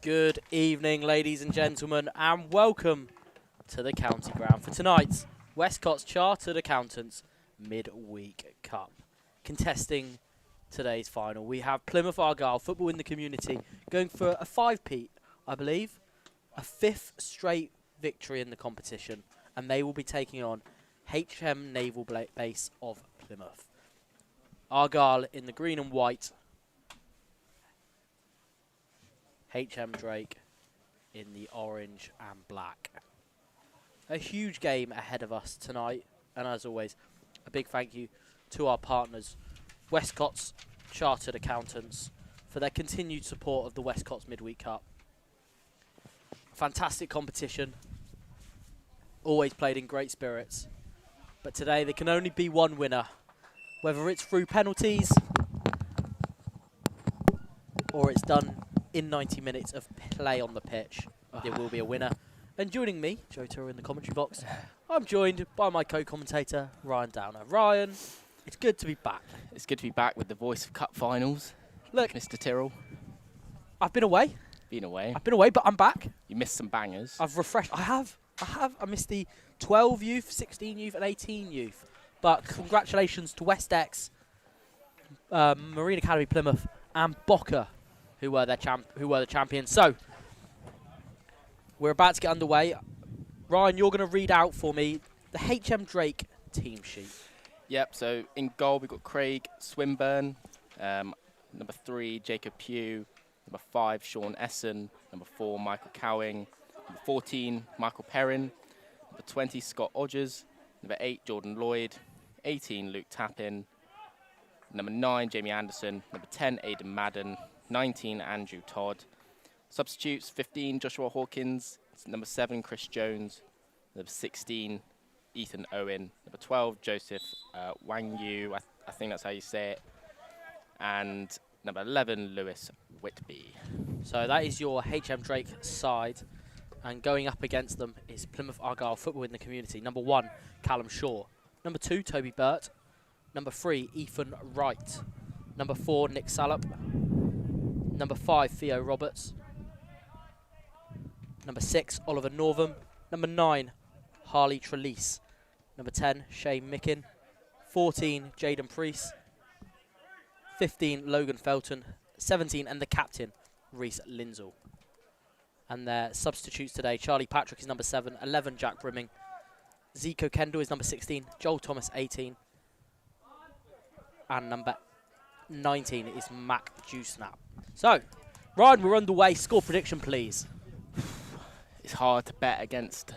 Good evening, ladies and gentlemen, and welcome to the County Ground for tonight's Westcotts Chartered Accountants Midweek Cup. Contesting today's final, we have Plymouth Argyle Football in the Community going for a 5-peat, I believe, a 5th straight victory in the competition, and they will be taking on HM Naval Base of Plymouth. Argyle in the green and white, HM Drake in the orange and black. A huge game ahead of us tonight, and as always, a big thank you to our partners, Westcotts Chartered Accountants, for their continued support of the Westcotts Midweek Cup. Fantastic competition, always played in great spirits, but today there can only be one winner, whether it's through penalties or it's done in 90 minutes of play on the pitch. There will be a winner. And joining me, Joe Turo in the commentary box, I'm joined by my co-commentator, Ryan Downer. Ryan, it's good to be back. It's good to be back with the voice of cup finals. Look, Mr. Tyrrell. I've been away. I've been away, but I'm back. You missed some bangers. I've refreshed. I have. I missed the 12 youth, 16 youth, and 18 youth. But congratulations to Westex, Marine Academy Plymouth, and Boca, who were the champions. So we're about to get underway. Ryan, you're going to read out for me the HM Drake team sheet. Yep. So in goal we've got Craig Swinburne, number 3 Jacob Pugh, number 5 Sean Essen, number 4 Michael Cowing, number 14 Michael Perrin, number 20 Scott Odgers, number 8 Jordan Lloyd, 18 Luke Tappin, number 9 Jamie Anderson, number 10 Aidan Madden, 19 Andrew Todd. Substitutes 15 Joshua Hawkins, number 7 Chris Jones, number 16 Ethan Owen, number 12 Joseph Wang Yu, I think that's how you say it, and number 11 Lewis Whitby. So that is your HM Drake side, and going up against them is Plymouth Argyle Football in the Community. Number 1 Callum Shaw, number 2 Toby Burt, number 3 Ethan Wright, number 4 Nick Salop, number 5 Theo Roberts, number 6 Oliver Northam, number 9 Harley Trelease, number 10 Shane Micken, 14 Jaden Priest, 15 Logan Felton, 17 and the captain Reese Lindsell. And their substitutes today: Charlie Patrick is number 7, 11 Jack Brimming, Zico Kendall is number 16, Joel Thomas 18, and number 19 is Mac Dewsnap. So, Ryan, we're underway. Score prediction, please. It's hard to bet against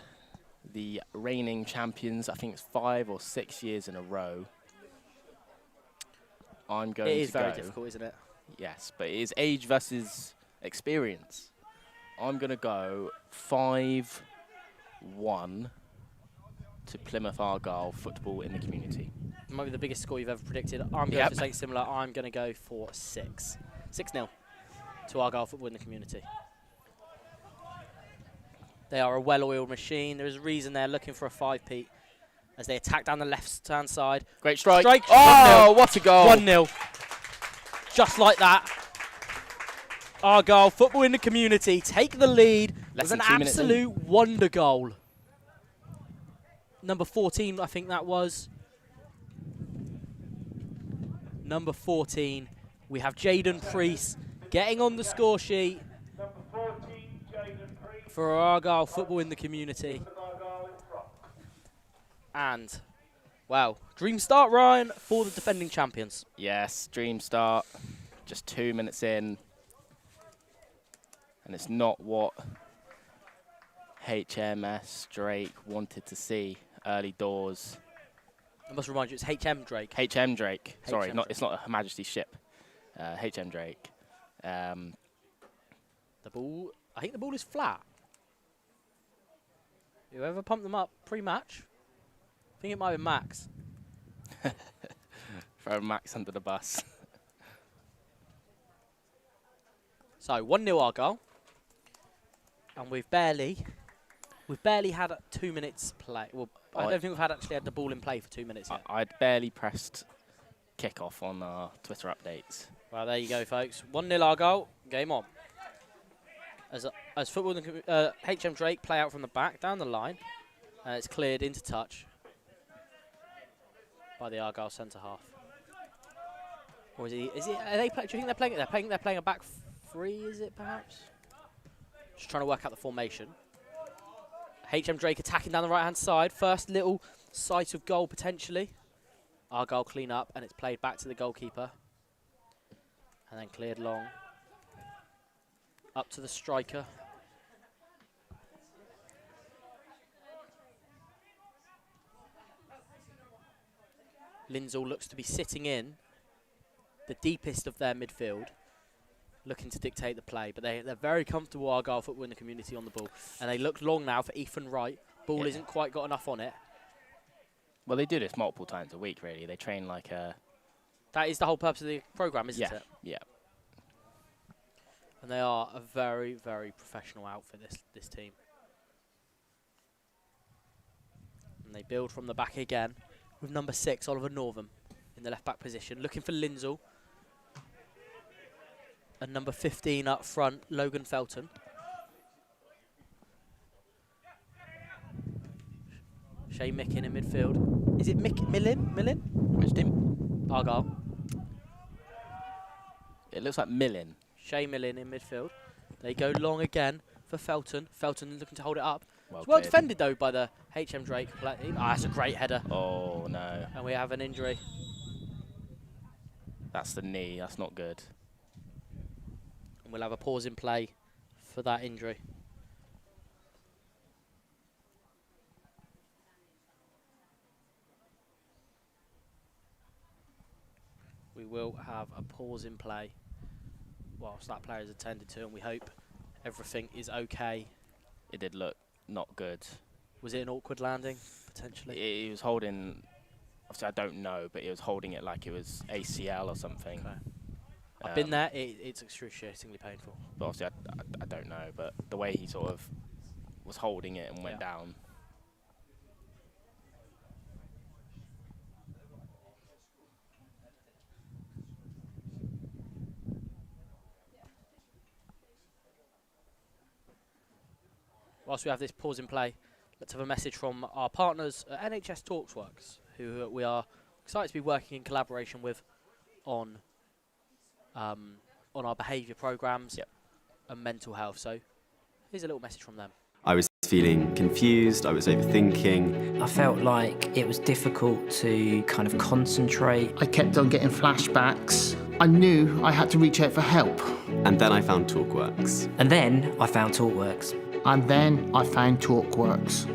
the reigning champions. I think it's 5 or 6 years in a row. I'm going to go. It is very difficult, isn't it? Yes, but it is age versus experience. I'm going to go 5-1 to Plymouth Argyle Football in the Community. It might be the biggest score you've ever predicted. I'm going for something similar. I'm going to go for 6. 6-0 to Argyle Football in the Community. They are a well-oiled machine. There is a reason they're looking for a 5-peat as they attack down the left-hand side. Great strike. Oh, what a goal. 1-0. Just like that. Argyle Football in the Community take the lead with an absolute wonder goal. Number 14, I think that was. Number 14, we have Jaden Priest getting on the score sheet for Argyle Football in the Community. And, wow, dream start, Ryan, for the defending champions. Yes, dream start. Just 2 minutes in. And it's not what HMS Drake wanted to see early doors. I must remind you, it's HM Drake. HM Drake. Sorry, it's not a Her Majesty's ship. HM Drake. The ball, I think the ball is flat. Whoever pumped them up pre-match, I think it might be Max. Throw Max under the bus. So 1-0 Argyle, and we've barely had 2 minutes play. Well, I don't think we've actually had the ball in play for 2 minutes yet. I'd barely pressed kickoff on our Twitter updates. Well, there you go, folks. 1-0 Argyle, game on. As football, HM Drake play out from the back down the line. It's cleared into touch by the Argyle centre half. Or is he? Is it? Are they? Do you think they're playing it? They're playing a back three. Is it perhaps? Just trying to work out the formation. HM Drake attacking down the right-hand side. First little sight of goal potentially. Argyle clean up, and it's played back to the goalkeeper. And then cleared long. Up to the striker. Lindsall looks to be sitting in the deepest of their midfield, looking to dictate the play. But they're very comfortable, Argyle football in the community on the ball. And they look long now for Ethan Wright. Ball isn't quite got enough on it. Well, they do this multiple times a week, really. They train like a... That is the whole purpose of the programme, isn't it? Yeah. And they are a very, very professional outfit, this team. And they build from the back again with number 6, Oliver Northam, in the left-back position, looking for Lindsall. And number 15 up front, Logan Felton. Shay Mickin in midfield. Is it Millin? Which team? Argyle. It looks like Millin. Shay Millin in midfield. They go long again for Felton. Felton looking to hold it up. Well defended though by the HM Drake. That's a great header. Oh no. And we have an injury. That's the knee. That's not good. And we'll have a pause in play for that injury. We will have a pause in play whilst that player is attended to, and we hope everything is okay. It did look not good. Was it an awkward landing, potentially? He was holding, obviously I don't know, but he was holding it like it was ACL or something. Okay. I've been there, it's excruciatingly painful. But obviously I don't know, but the way he sort of was holding it and went down. Whilst we have this pause in play, let's have a message from our partners at NHS Talksworks, who we are excited to be working in collaboration with on our behaviour programmes and mental health. So here's a little message from them. I was feeling confused, I was overthinking. I felt like it was difficult to kind of concentrate. I kept on getting flashbacks. I knew I had to reach out for help. And then I found TalkWorks. And then I found TalkWorks. And then I found TalkWorks.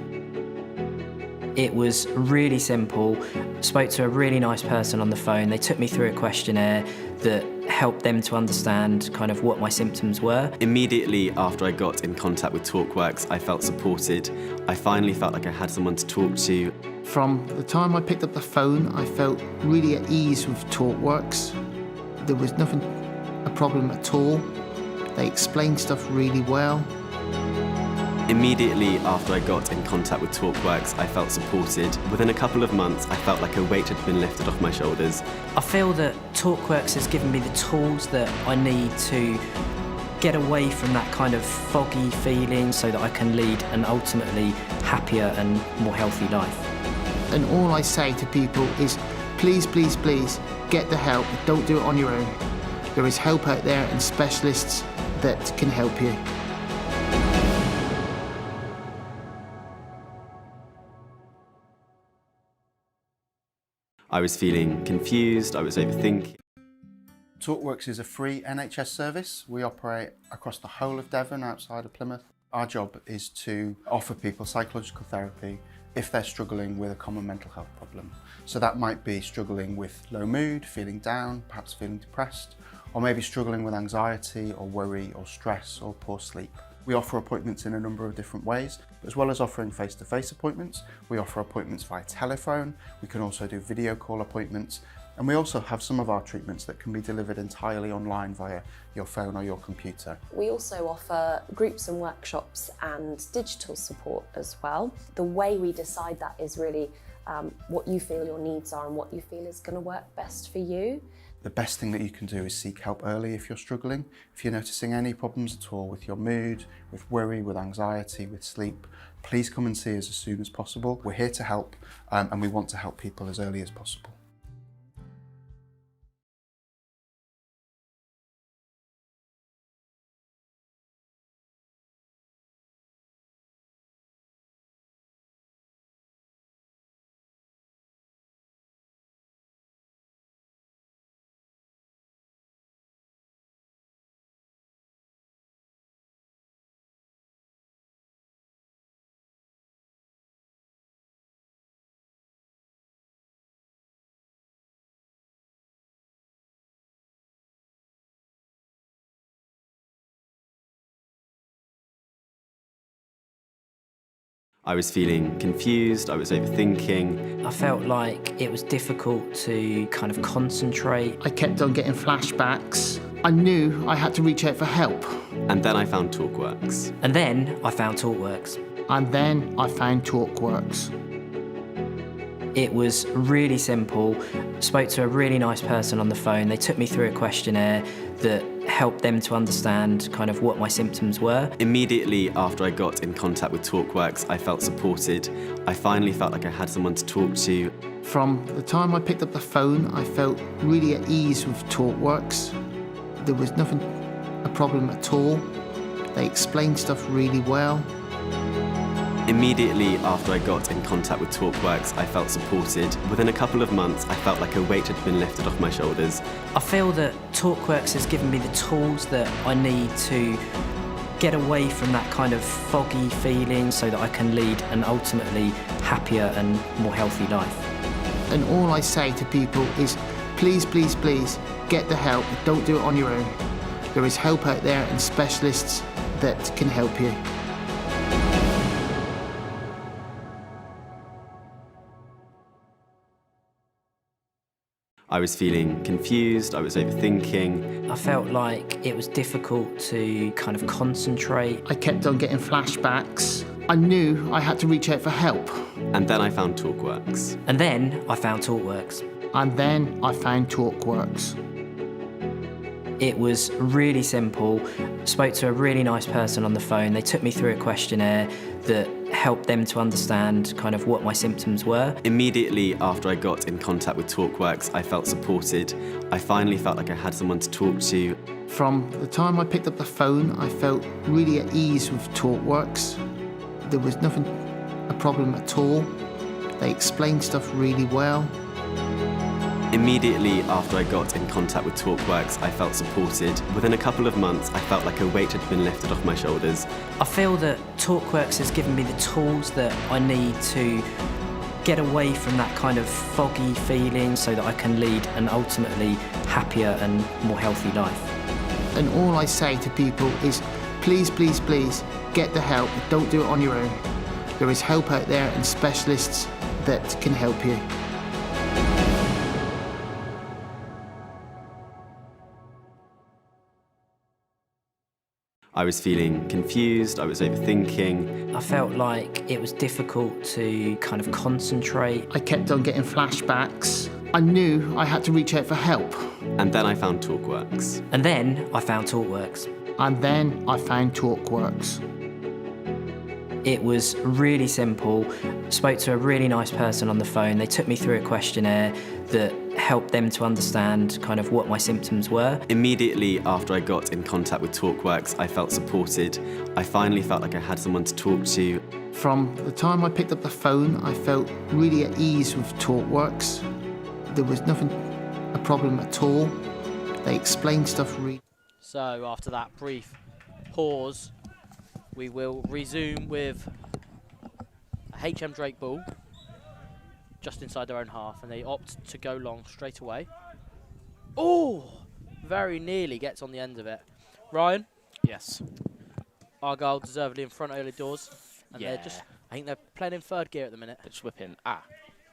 It was really simple. Spoke to a really nice person on the phone. They took me through a questionnaire that helped them to understand kind of what my symptoms were. Immediately after I got in contact with TalkWorks, I felt supported. I finally felt like I had someone to talk to. From the time I picked up the phone, I felt really at ease with TalkWorks. There was nothing a problem at all. They explained stuff really well. Immediately after I got in contact with TalkWorks, I felt supported. Within a couple of months, I felt like a weight had been lifted off my shoulders. I feel that TalkWorks has given me the tools that I need to get away from that kind of foggy feeling so that I can lead an ultimately happier and more healthy life. And all I say to people is, please, please, please, get the help. Don't do it on your own. There is help out there and specialists that can help you. I was feeling confused, I was overthinking. TalkWorks is a free NHS service. We operate across the whole of Devon, outside of Plymouth. Our job is to offer people psychological therapy if they're struggling with a common mental health problem. So that might be struggling with low mood, feeling down, perhaps feeling depressed, or maybe struggling with anxiety or worry or stress or poor sleep. We offer appointments in a number of different ways. As well as offering face-to-face appointments, we offer appointments via telephone. We can also do video call appointments. And we also have some of our treatments that can be delivered entirely online via your phone or your computer. We also offer groups and workshops and digital support as well. The way we decide that is really what you feel your needs are and what you feel is going to work best for you. The best thing that you can do is seek help early if you're struggling. If you're noticing any problems at all with your mood, with worry, with anxiety, with sleep, please come and see us as soon as possible. We're here to help, and we want to help people as early as possible. I was feeling confused, I was overthinking. I felt like it was difficult to kind of concentrate. I kept on getting flashbacks. I knew I had to reach out for help. And then I found TalkWorks. And then I found TalkWorks. And then I found TalkWorks. It was really simple. Spoke to a really nice person on the phone. They took me through a questionnaire that helped them to understand kind of what my symptoms were. Immediately after I got in contact with TalkWorks, I felt supported. I finally felt like I had someone to talk to. From the time I picked up the phone, I felt really at ease with TalkWorks. There was nothing a problem at all. They explained stuff really well. Immediately after I got in contact with TalkWorks, I felt supported. Within a couple of months, I felt like a weight had been lifted off my shoulders. I feel that TalkWorks has given me the tools that I need to get away from that kind of foggy feeling so that I can lead an ultimately happier and more healthy life. And all I say to people is, please, please, please, get the help. Don't do it on your own. There is help out there and specialists that can help you. I was feeling confused, I was overthinking. I felt like it was difficult to kind of concentrate. I kept on getting flashbacks. I knew I had to reach out for help. And then I found TalkWorks. And then I found TalkWorks. And then I found TalkWorks. It was really simple. Spoke to a really nice person on the phone. They took me through a questionnaire that helped them to understand kind of what my symptoms were. Immediately after I got in contact with TalkWorks, I felt supported. I finally felt like I had someone to talk to. From the time I picked up the phone, I felt really at ease with TalkWorks. There was nothing a problem at all. They explained stuff really well. Immediately after I got in contact with TalkWorks, I felt supported. Within a couple of months, I felt like a weight had been lifted off my shoulders. I feel that TalkWorks has given me the tools that I need to get away from that kind of foggy feeling so that I can lead an ultimately happier and more healthy life. And all I say to people is, please, please, please, get the help. Don't do it on your own. There is help out there and specialists that can help you. I was feeling confused, I was overthinking. I felt like it was difficult to kind of concentrate. I kept on getting flashbacks. I knew I had to reach out for help. And then I found TalkWorks. And then I found TalkWorks. And then I found TalkWorks. It was really simple. Spoke to a really nice person on the phone. They took me through a questionnaire that helped them to understand kind of what my symptoms were. Immediately after I got in contact with TalkWorks, I felt supported. I finally felt like I had someone to talk to. From the time I picked up the phone, I felt really at ease with TalkWorks. There was nothing a problem at all. They explained stuff really. So after that brief pause, we will resume with a HM Drake ball just inside their own half, and they opt to go long straight away. Oh, very nearly gets on the end of it. Ryan? Yes. Argyle deservedly in front early doors, and Yeah. they're just, I think they're playing in third gear at the minute. They're just whipping.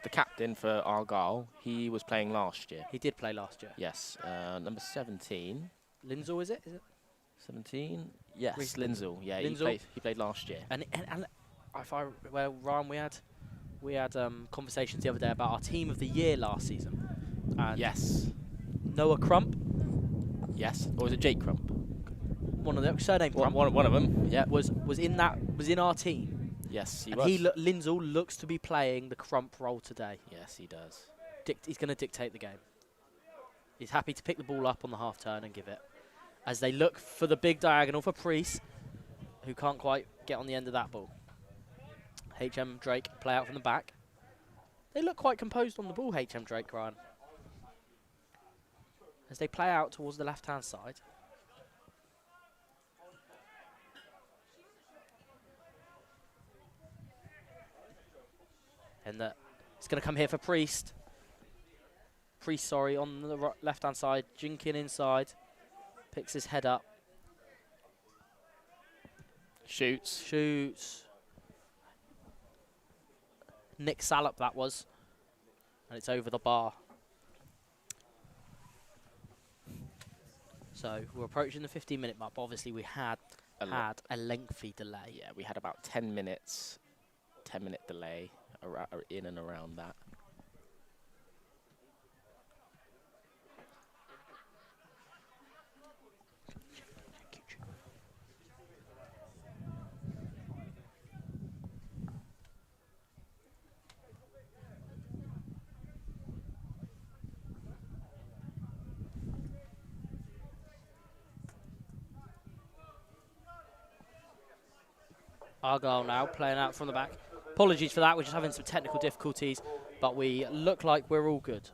The captain for Argyle, he was playing last year. He did play last year. Yes. Number 17. Lindsay, is it? 17? Yes, Reece Lindsay. Yeah, Lindsay. he played last year. And if I, well, Ryan, we had conversations the other day about our team of the year last season. And Yes. Noah Crump, Yes. Or was it Jake Crump? one of the surname Crump, One of them. Yeah. was in our team. Yes, he And was. Lindsell looks to be playing the Crump role today. Yes, he does. He's going to dictate the game. He's happy to pick the ball up on the half turn and give it. As they look for the big diagonal for Priest, who can't quite get on the end of that ball. HM Drake play out from the back. They look quite composed on the ball, HM Drake, Ryan. As they play out towards the left-hand side. And it's going to come here for Priest. Priest, sorry, on the left-hand side. Jinkin inside. Picks his head up. Shoots. Nick Salop, that was. And it's over the bar. So we're approaching the 15-minute mark, but obviously we had a lengthy delay. Yeah, we had about 10 minutes, 10-minute delay in and around that. Argyle now playing out from the back. Apologies for that, we're just having some technical difficulties, but we look like we're all good.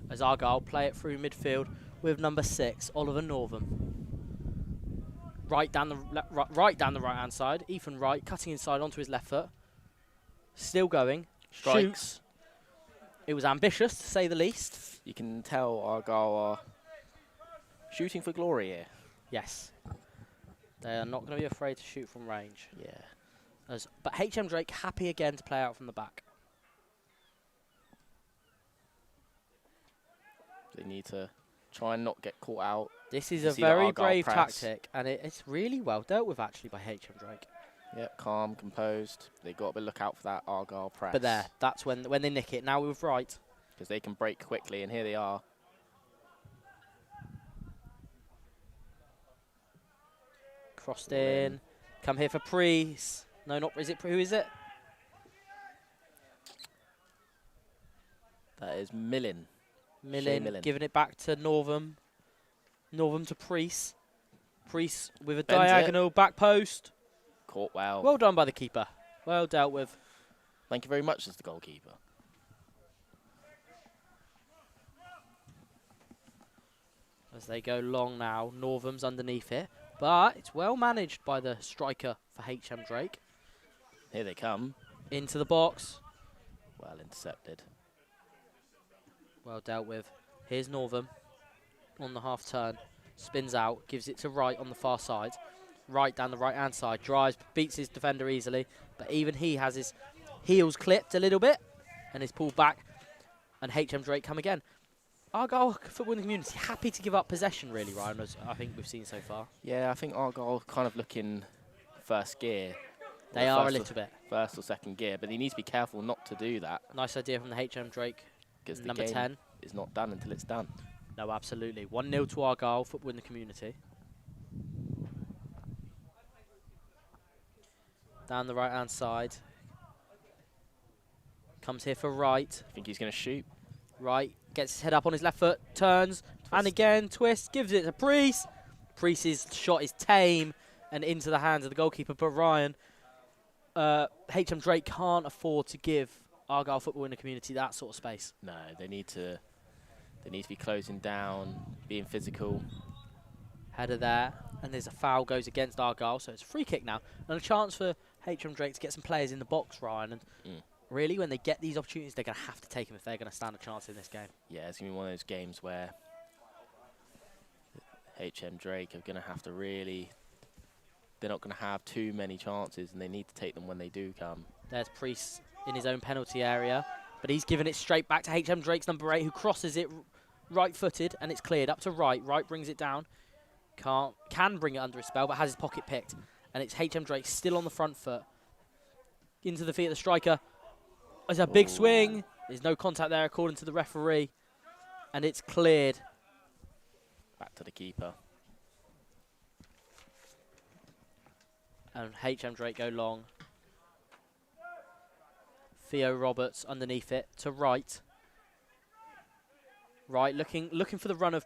As Argyle play it through midfield with number 6, Oliver Northam. Right down the right-hand side, Ethan Wright cutting inside onto his left foot. Still going. Strikes. Shoots. It was ambitious, to say the least. You can tell Argyle are shooting for glory here. Yes. They are not going to be afraid to shoot from range. Yeah. But HM Drake happy again to play out from the back. They need to try and not get caught out. This is You a see the very Argyle brave press. tactic, and it's really well dealt with, actually, by HM Drake. Yep, calm, composed. They got to look out for that Argyle press. But that's when they nick it. Now with Wright. Because they can break quickly, and here they are. Crossed in. Come here for Priest. No, not, is it, who is it? That is Millen. Millen giving it back to Northam. Northam to Priest. Priest with a Bends it. diagonal back post. Caught well. Well done by the keeper. Well dealt with. Thank you very much as the goalkeeper. As they go long now, Northam's underneath it. But it's well managed by the striker for HM Drake. Here they come. Into the box. Well intercepted. Well dealt with. Here's Northam on the half turn. Spins out, gives it to Wright on the far side. Right down the right-hand side. Drives, beats his defender easily. But even he has his heels clipped a little bit. And is pulled back. And HM Drake come again. Argyle football in the community happy to give up possession, really, Ryan, as I think we've seen so far. Yeah, I think Argyle kind of looking first gear. They are a little bit. First or second gear, but he needs to be careful not to do that. Nice idea from the HM Drake, Because the number game 10. is not done until it's done. No, absolutely. 1-0 to Argyle, football in the community. Down the right-hand side. Comes here for Wright. I think he's going to shoot. Wright gets his head up on his left foot, turns, and again, twists, gives it to Priest. Priest's shot is tame and into the hands of the goalkeeper, but Ryan, HM Drake can't afford to give Argyle football in the community that sort of space. No, they need to be closing down, being physical. Header there, and there's a foul goes against Argyle, so it's a free kick now. And a chance for HM Drake to get some players in the box, Ryan. And really, when they get these opportunities, they're going to have to take them if they're going to stand a chance in this game. Yeah, it's going to be one of those games where HM Drake are going to have to really... They're not going to have too many chances, and they need to take them when they do come. There's Priest in his own penalty area, but he's given it straight back to HM Drake's number 8, who crosses it right-footed, and it's cleared up to Wright. Wright brings it down. Can bring it under his spell, but has his pocket picked. And it's HM Drake still on the front foot. Into the feet of the striker. There's a big swing. There's no contact there according to the referee. And it's cleared. Back to the keeper. And HM Drake go long. Theo Roberts underneath it to Wright. Wright looking for the run of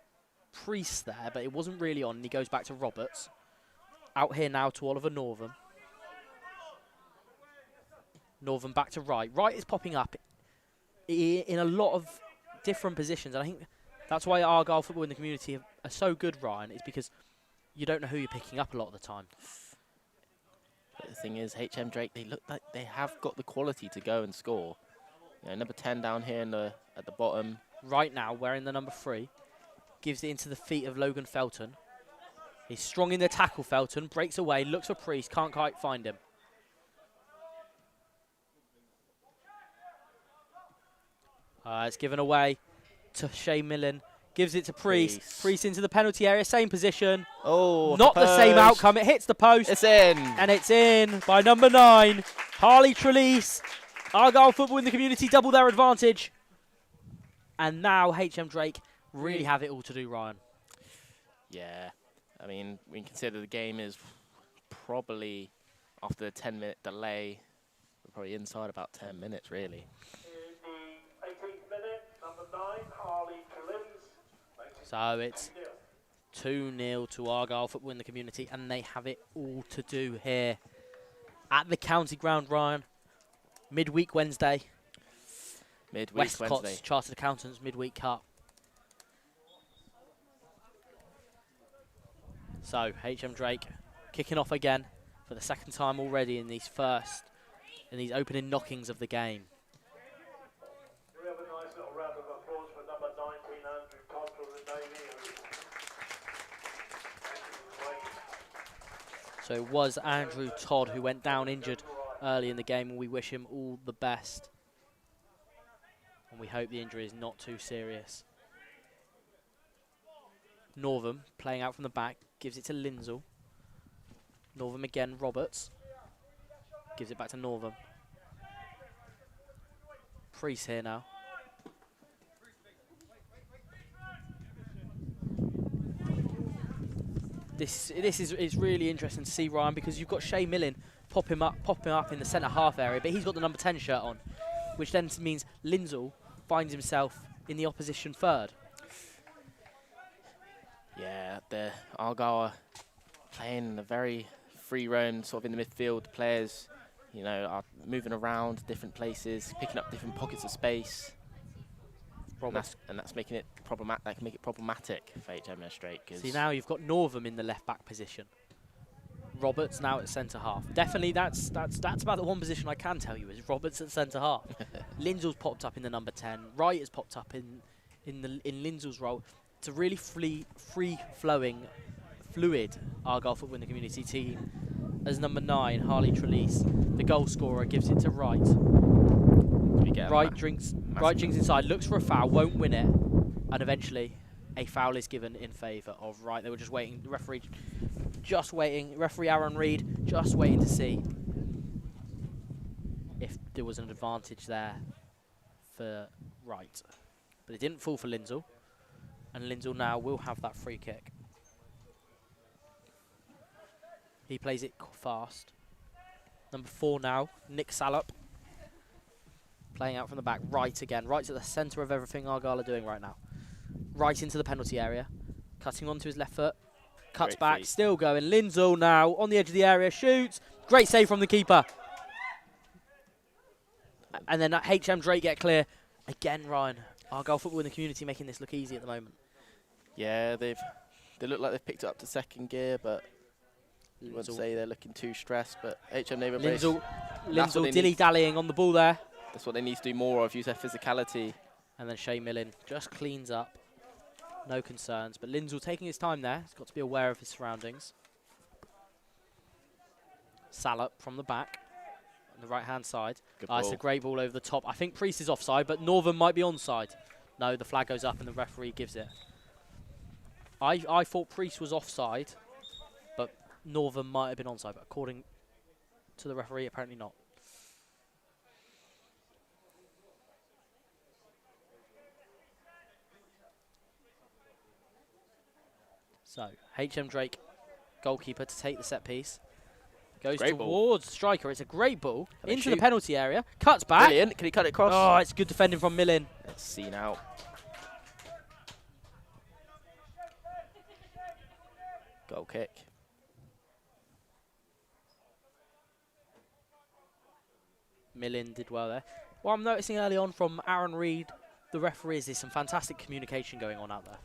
Priest there, but it wasn't really on. And he goes back to Roberts. Out here now to Oliver Northam. Northam back to Wright. Wright is popping up in a lot of different positions. And I think that's why Argyle football in the community are so good, Ryan, is because you don't know who you're picking up a lot of the time. But the thing is, HM Drake, they look like they have got the quality to go and score. You know, number 10 down here at the bottom. Right now, wearing the number 3, gives it into the feet of Logan Felton. He's strong in the tackle, Felton, breaks away, looks for Priest, can't quite find him. It's given away to Shay Millen. Gives it to Priest. Priest into the penalty area, same position. Oh, not the same outcome. It hits the post. It's in. And it's in by number 9, Harley Trelease. Argyle football in the community double their advantage. And now HM Drake really have it all to do, Ryan. Yeah. I mean, we can consider the game is probably, after a 10-minute delay, we're probably inside about 10 minutes, really. So it's 2-0 to Argyle football in the community, and they have it all to do here at the county ground, Ryan. Midweek Wednesday. Westcotts Chartered Accountants Midweek Cup. So HM Drake kicking off again for the second time already in these opening knockings of the game. We have a nice little round of applause for number 19, Andrew Todd from the Navy. So it was Andrew Todd who went down injured early in the game, and we wish him all the best. And we hope the injury is not too serious. Northam playing out from the back, gives it to Lindsell. Northam again, Roberts. Gives it back to Northam. Priest here now. This is really interesting to see, Ryan, because you've got Shay Millen popping up in the centre half area, but he's got the number 10 shirt on, which then means Lindsell finds himself in the opposition third. Yeah, the Argyle are playing a very free roam, sort of in the midfield. Players, you know, are moving around different places, picking up different pockets of space. And that's making it problematic. That can make it problematic for HMS Drake. See, now you've got Northam in the left back position. Roberts now at centre half. Definitely, that's about the one position I can tell you is Roberts at centre half. Lindsell's popped up in the number 10. Wright has popped up in Lindsell's role. It's a really free-flowing, fluid Argyle football in the community team. As number 9, Harley Trelease, the goal scorer, gives it to Wright. Wright drinks inside, looks for a foul, won't win it, and eventually a foul is given in favour of Wright. They were just waiting. The referee just waiting. Referee Aaron Reid just waiting to see if there was an advantage there for Wright, but it didn't fall for Lindsell. And Lindsell now will have that free kick. He plays it fast. Number 4 now, Nick Salop. Playing out from the back, Wright again. Wright's at the centre of everything Argyle are doing right now. Right into the penalty area. Cutting onto his left foot. Cuts back, still going. Lindsell now on the edge of the area, shoots. Great save from the keeper. And then HM Drake get clear. Again, Ryan. Argyle football in the community making this look easy at the moment. Yeah, they look like they've picked it up to second gear, but you wouldn't say they're looking too stressed. But HM Naval Lindsell dilly-dallying on the ball there. That's what they need to do more of, use their physicality. And then Shay Millen just cleans up. No concerns. But Lindsell taking his time there. He's got to be aware of his surroundings. Salop from the back on the right-hand side. It's a great ball over the top. I think Priest is offside, but Northam might be onside. No, the flag goes up and the referee gives it. I thought Priest was offside, but Northam might have been onside. But according to the referee, apparently not. So, HM Drake, goalkeeper, to take the set piece. Goes Great towards striker. It's a great ball Can they into the shoot? penalty area. Cuts back. Brilliant. Can he cut it across? Oh, it's good defending from Millin. Let's see now. Goal kick. Millin did well there. What I'm noticing early on from Aaron Reid, the referee, is there's some fantastic communication going on out there.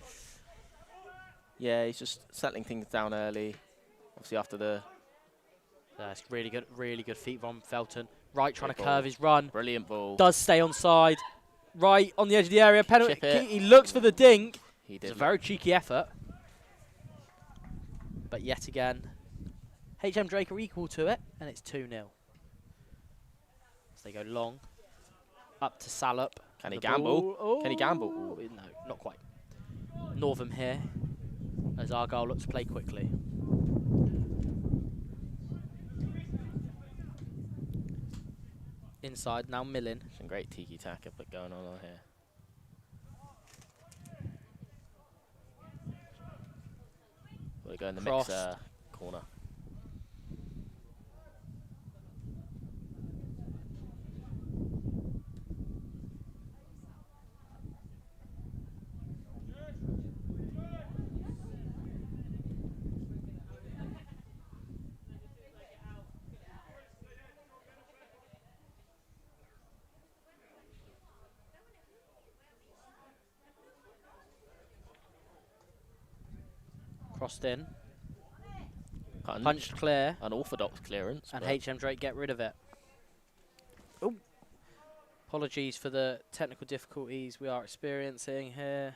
Yeah, he's just settling things down early. Obviously after the That's really good feet from Felton. Right, trying Great to ball. curve his run. brilliant ball. Does stay on side. Right on the edge of the area. Penalty. Chip it. He looks for the dink. He It's a did. very cheeky effort. But yet again, HM Drake are equal to it, and it's 2-0. So they go long. Up to Salop. Can he The gamble? ball- Can he gamble? Oh, no, not quite. Northam here, as Argyle looks to play quickly. Inside, now Millin. Some great tiki-taka going on here. We'll go in the Cross. mix corner. Crossed in. Punch. Punched clear. Unorthodox clearance. And but HM Drake get rid of it. Oh. Apologies for the technical difficulties we are experiencing here.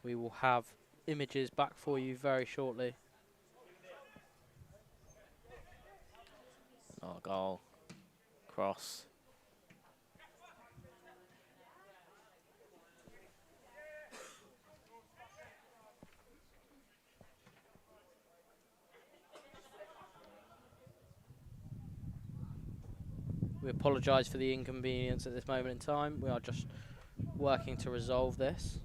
We will have images back for you very shortly. Argyle. Cross. We apologise for the inconvenience at this moment in time. We are just working to resolve this.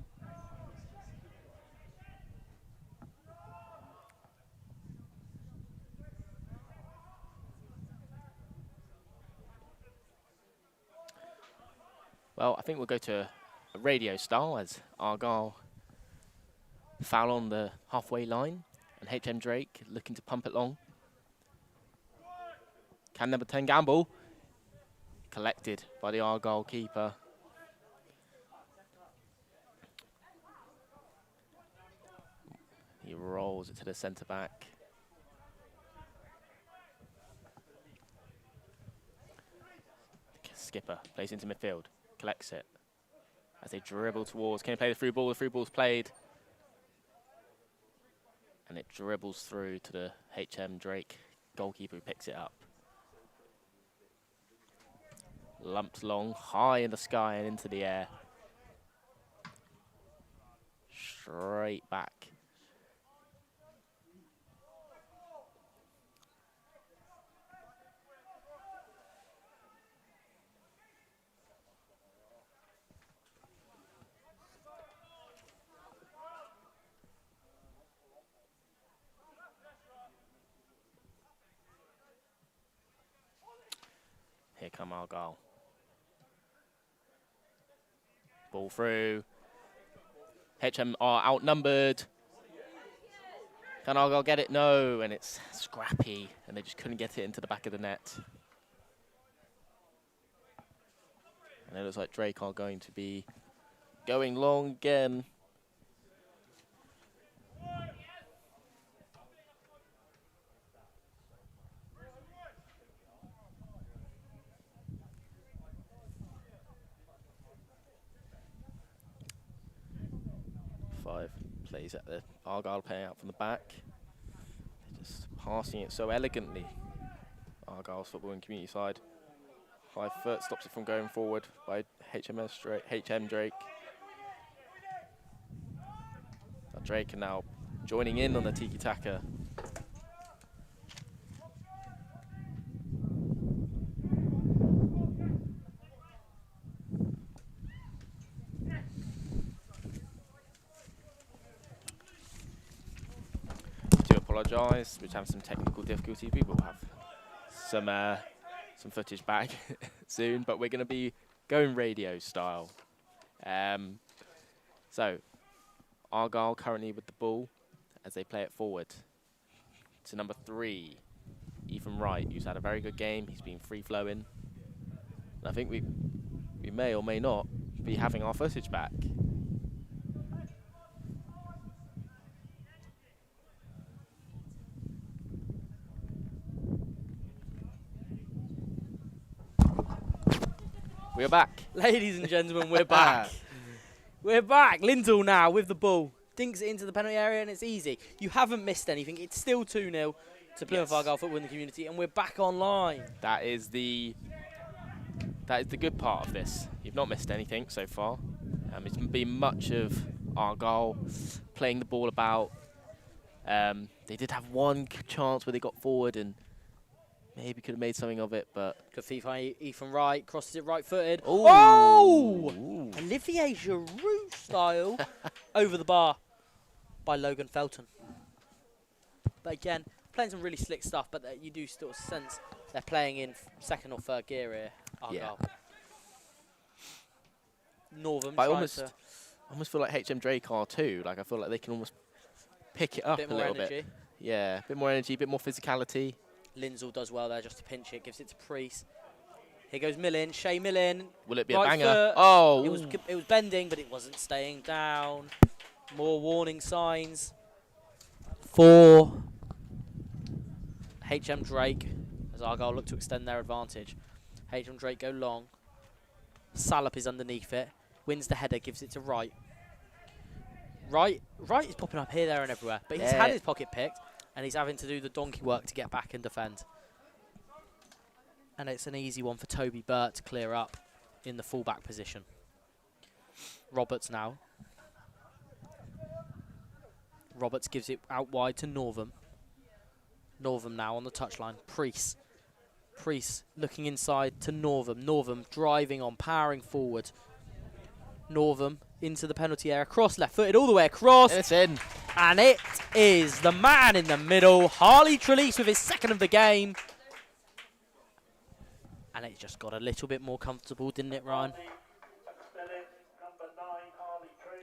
Well, I think we'll go to a radio style as Argyle foul on the halfway line and HM Drake looking to pump it long. Can number 10 gamble? Collected by the Argyle keeper. He rolls it to the centre back. Skipper plays into midfield, collects it. As they dribble towards, can he play the through ball? The through ball's played. And it dribbles through to the HM Drake goalkeeper who picks it up. Lumps long, high in the sky and into the air. Straight back. Here come Argyle. Ball through. HM are outnumbered. Can Argyle get it? No, and it's scrappy, and they just couldn't get it into the back of the net. And it looks like Drake are going to be going long again. Plays at the Argyle playing out from the back. They're just passing it so elegantly. Argyle's football and community side. 5 foot stops it from going forward by HM Drake. Drake are now joining in on the tiki-taka. apologise. We're having some technical difficulties. We will have some footage back soon, but we're going to be going radio style. So, Argyle currently with the ball as they play it forward to number 3, Ethan Wright, who's had a very good game. He's been free-flowing. And I think we may or may not be having our footage back. We're back. Ladies and gentlemen, we're back. We're back. Lindell now with the ball. Dinks it into the penalty area, and it's easy. You haven't missed anything. It's still 2-0 to Plymouth Argyle football in the community, and we're back online. That is the good part of this. You've not missed anything so far. It's been much of Argyle playing the ball about. They did have one chance where they got forward and maybe could have made something of it, but... Good feed by Ethan Wright, crosses it right-footed. Ooh. Oh! Ooh. Olivier Giroud style over the bar by Logan Felton. But again, playing some really slick stuff, but you do still sense they're playing in second or third gear here, Argyle. Yeah. Northam I trying almost feel like HM Drake are too. Like, I feel like they can almost pick it up a little bit. Yeah, a bit more energy, a bit more physicality. Lindsell does well there just to pinch it, gives it to Priest. Here goes Millin, Shea Millin. Will it be right a banger? Foot. Oh! It was bending, but it wasn't staying down. More warning signs for HM Drake as Argyle look to extend their advantage. HM Drake go long. Salop is underneath it. Wins the header, gives it to Wright. Wright is popping up here, there and everywhere, but he's had his pocket picked. And he's having to do the donkey work to get back and defend. And it's an easy one for Toby Burt to clear up in the fullback position. Roberts now. Roberts gives it out wide to Northam. Northam now on the touchline. Priest looking inside to Northam. Northam driving on, powering forward. Northam into the penalty area. Cross left-footed all the way across. And it's in. And it is the man in the middle, Harley Trelease, with his second of the game. And it just got a little bit more comfortable, didn't it, Ryan?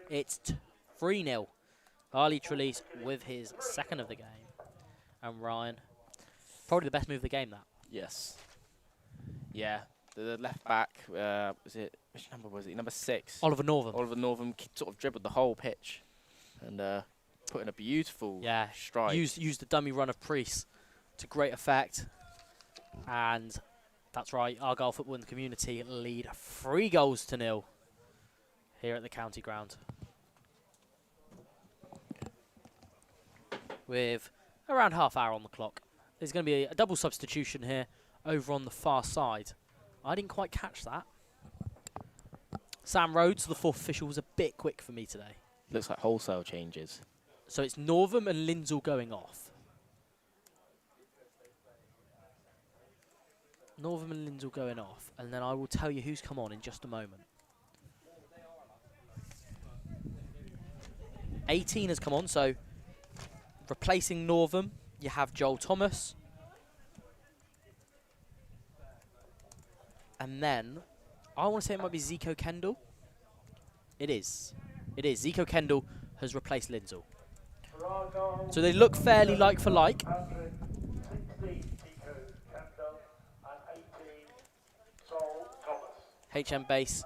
It's 3-0. Harley Trelease with his second of the game. And Ryan, probably the best move of the game, that. Yes. Yeah. The left back, which number was it? Number 6. Oliver Northam. Oliver Northam sort of dribbled the whole pitch and put in a beautiful strike. Used the dummy run of Priest to great effect. And that's right, Argyle football in the community lead 3-0 here at the county ground. With around half hour on the clock. There's going to be a double substitution here over on the far side. I didn't quite catch that. Sam Rhodes, the fourth official, was a bit quick for me today. Looks like wholesale changes. So it's Northam and Lindsell going off. Northam and Lindsell going off. And then I will tell you who's come on in just a moment. 18 has come on, so replacing Northam, you have Joel Thomas. And then, I want to say it might be Zico Kendall. It is. It is. Zico Kendall has replaced Lindsell. So they look fairly like for like. HM base.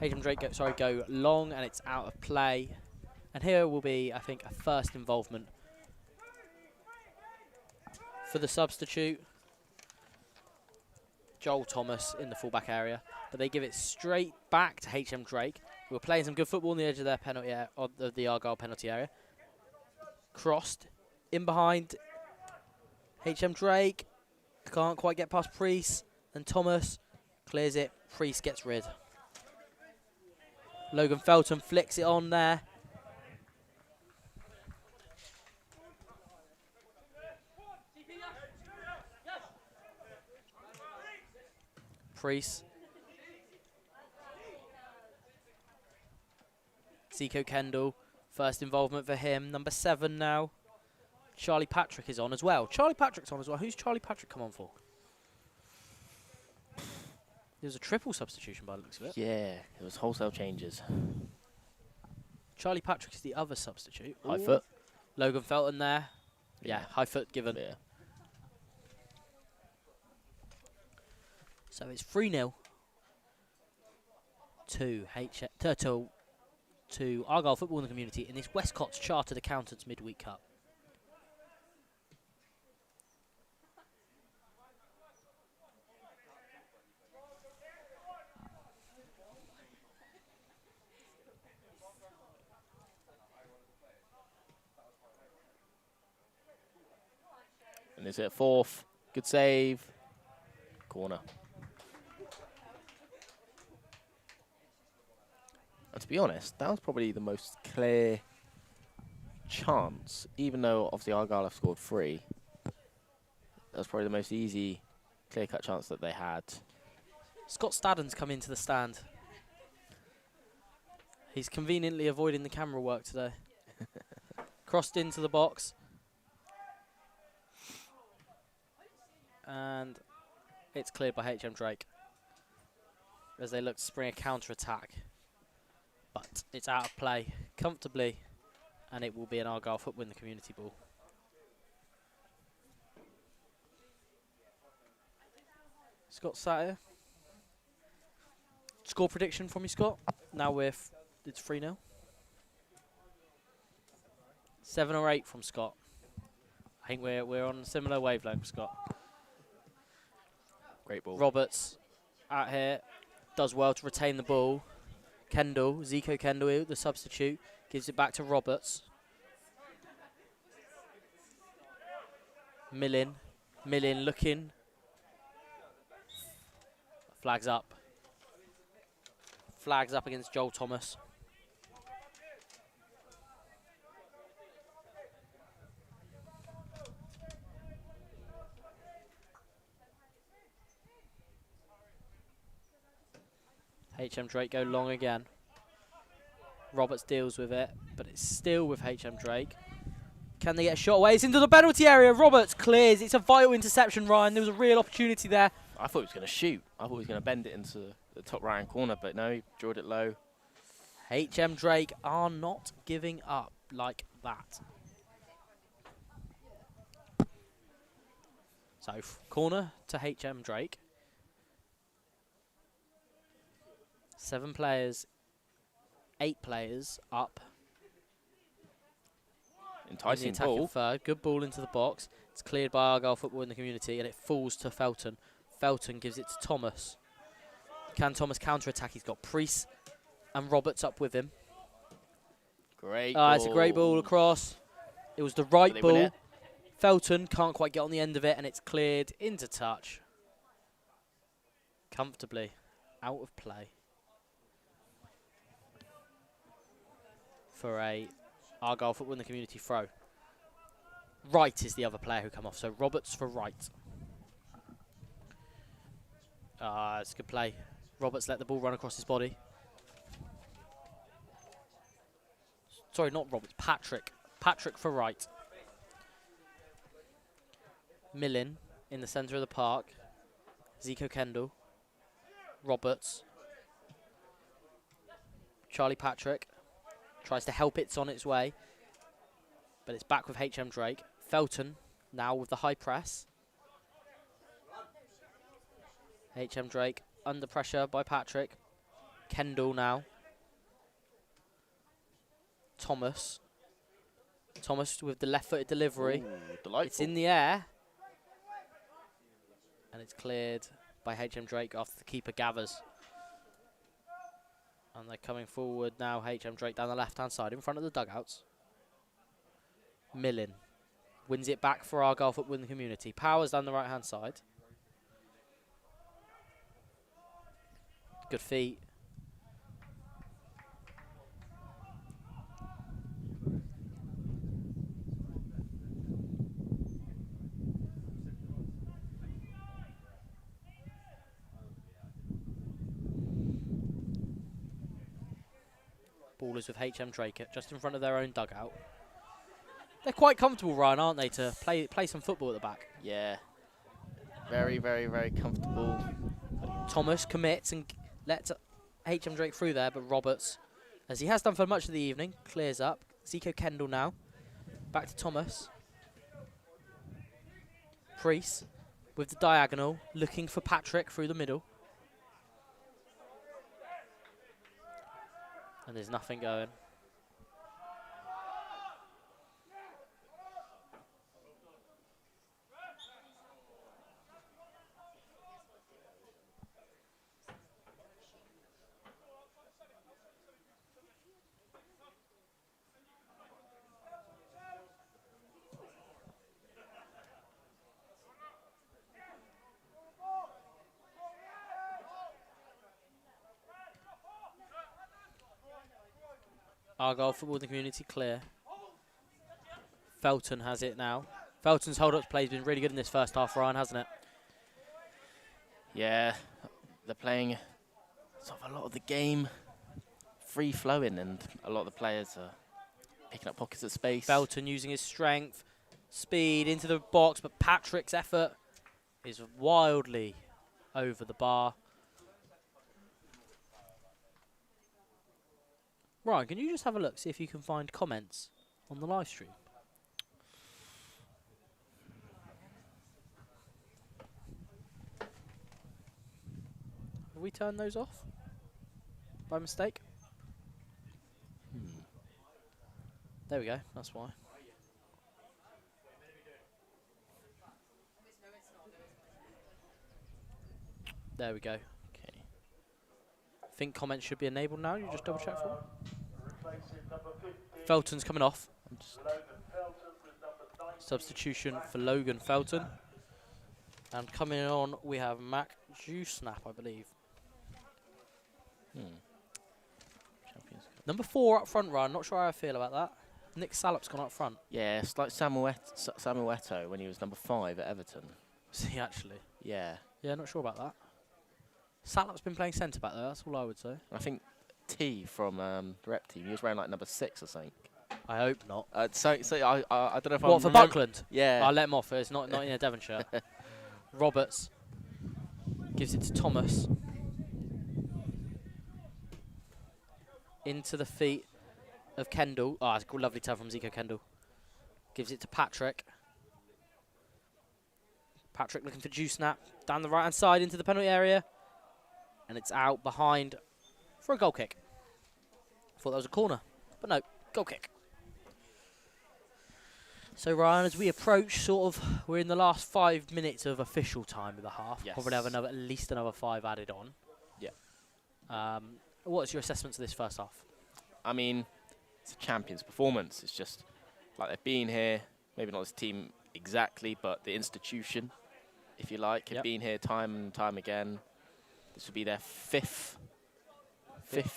HM Drake go long, and it's out of play. And here will be, I think, a first involvement for the substitute. Joel Thomas in the fullback area, but they give it straight back to HM Drake, who are playing some good football on the edge of their penalty area, of the Argyle penalty area. Crossed in behind HM Drake, can't quite get past Priest, and Thomas clears it. Priest gets rid. Logan Felton flicks it on there. Priest. Zico Kendall, first involvement for him. Number 7 now. Charlie Patrick is on as well. Charlie Patrick's on as well. Who's Charlie Patrick come on for? There was a triple substitution by the looks of it. Yeah, it was wholesale changes. Charlie Patrick is the other substitute. High foot. Logan Felton there. Yeah, high foot given. Yeah. So it's 3-0 to Argyle Football in the Community in this Westcotts Chartered Accountants Midweek Cup. And is it 4th? Good save. Corner. And to be honest, that was probably the most clear chance, even though obviously Argyle have scored 3. That was probably the most easy, clear-cut chance that they had. Scott Stadden's come into the stand. He's conveniently avoiding the camera work today. Crossed into the box. And it's cleared by HM Drake as they look to spring a counter-attack. But it's out of play comfortably, and it will be an Argyle Football in the Community ball. Scott sat here. Score prediction from you, Scott. Now it's 3-0. 7 or 8 from Scott. I think we're on a similar wavelength, Scott. Great ball. Roberts out here does well to retain the ball. Zico Kendall, the substitute, gives it back to Roberts. Millin looking. Flags up. Flags up against Joel Thomas. HM Drake go long again. Roberts deals with it, but it's still with HM Drake. Can they get a shot away? It's into the penalty area. Roberts clears. It's a vital interception, Ryan. There was a real opportunity there. I thought he was going to shoot. I thought he was going to bend it into the top right-hand corner, but no, he drawed it low. HM Drake are not giving up like that. So, corner to HM Drake. 7 players, 8 players up. Enticing in the attacking ball. third. Good ball into the box. It's cleared by Argyle Football in the Community, and it falls to Felton. Felton gives it to Thomas. Can Thomas counter-attack? He's got Priest and Roberts up with him. Great ball. It's a great ball across. It was the right ball. Felton can't quite get on the end of it, and it's cleared into touch. Comfortably out of play. For a Argyle Football in the Community throw. Wright is the other player who come off, so Roberts for Wright. It's a good play. Roberts let the ball run across his body. Sorry, not Roberts, Patrick. Patrick for Wright. Millin in the centre of the park. Zico Kendall. Roberts. Charlie Patrick. Tries to help it's on its way. But it's back with HM Drake. Felton now with the high press. HM Drake under pressure by Patrick. Kendall now. Thomas. Thomas with the left-footed delivery. Ooh, delightful. It's in the air. And it's cleared by HM Drake after the keeper gathers. And they're coming forward now, HM Drake down the left-hand side in front of the dugouts. Millin wins it back for Argyle Football in the Community. Powers down the right-hand side. Good feet. Ball is with HM Drake just in front of their own dugout. They're quite comfortable, Ryan, aren't they, to play some football at the back? Yeah. Very, very, very comfortable. Thomas commits and lets HM Drake through there, but Roberts, as he has done for much of the evening, clears up. Zico Kendall now. Back to Thomas. Priest with the diagonal, looking for Patrick through the middle. And there's nothing going. Argyle football in the community clear. Felton has it now. Felton's hold-up play has been really good in this first half, Ryan, hasn't it? Yeah, they're playing sort of a lot of the game free-flowing, and a lot of the players are picking up pockets of space. Felton using his strength, speed into the box, but Patrick's effort is wildly over the bar. Ryan, can you just have a look, see if you can find comments on the live stream? Have we turned those off by mistake? There we go, that's why. There we go. Okay. I think comments should be enabled now. You just double check for me. Felton's coming off. Substitution for Logan Felton. And coming on, we have Mac Juicenap, I believe. Champions Cup. Number 4 up front, Ryan. Not sure how I feel about that. Nick Salop's gone up front. Yeah, it's like Samuel Eto'o when he was number 5 at Everton. Was he actually? Yeah. Yeah, not sure about that. Salop's been playing centre back though, that's all I would say. I think T from the rep team, he was wearing like number 6 or something. I hope not. So I don't know if What, for Buckland? Yeah. I'll let him off. It's not in a Devon shirt. Roberts gives it to Thomas. Into the feet of Kendall. Oh, it's a lovely turn from Zico Kendall. Gives it to Patrick. Patrick looking for Juicenap. Down the right-hand side into the penalty area. And it's out behind for a goal kick. Thought that was a corner. But no, goal kick. So, Ryan, as we approach we're in the last 5 minutes of official time of the half. Yes. Probably have at least another 5 added on. Yeah. What's your assessment to this first half? I mean, it's a champion's performance. It's just like they've been here, maybe not this team exactly, but the institution, if you like, have been here time and time again. This will be their fifth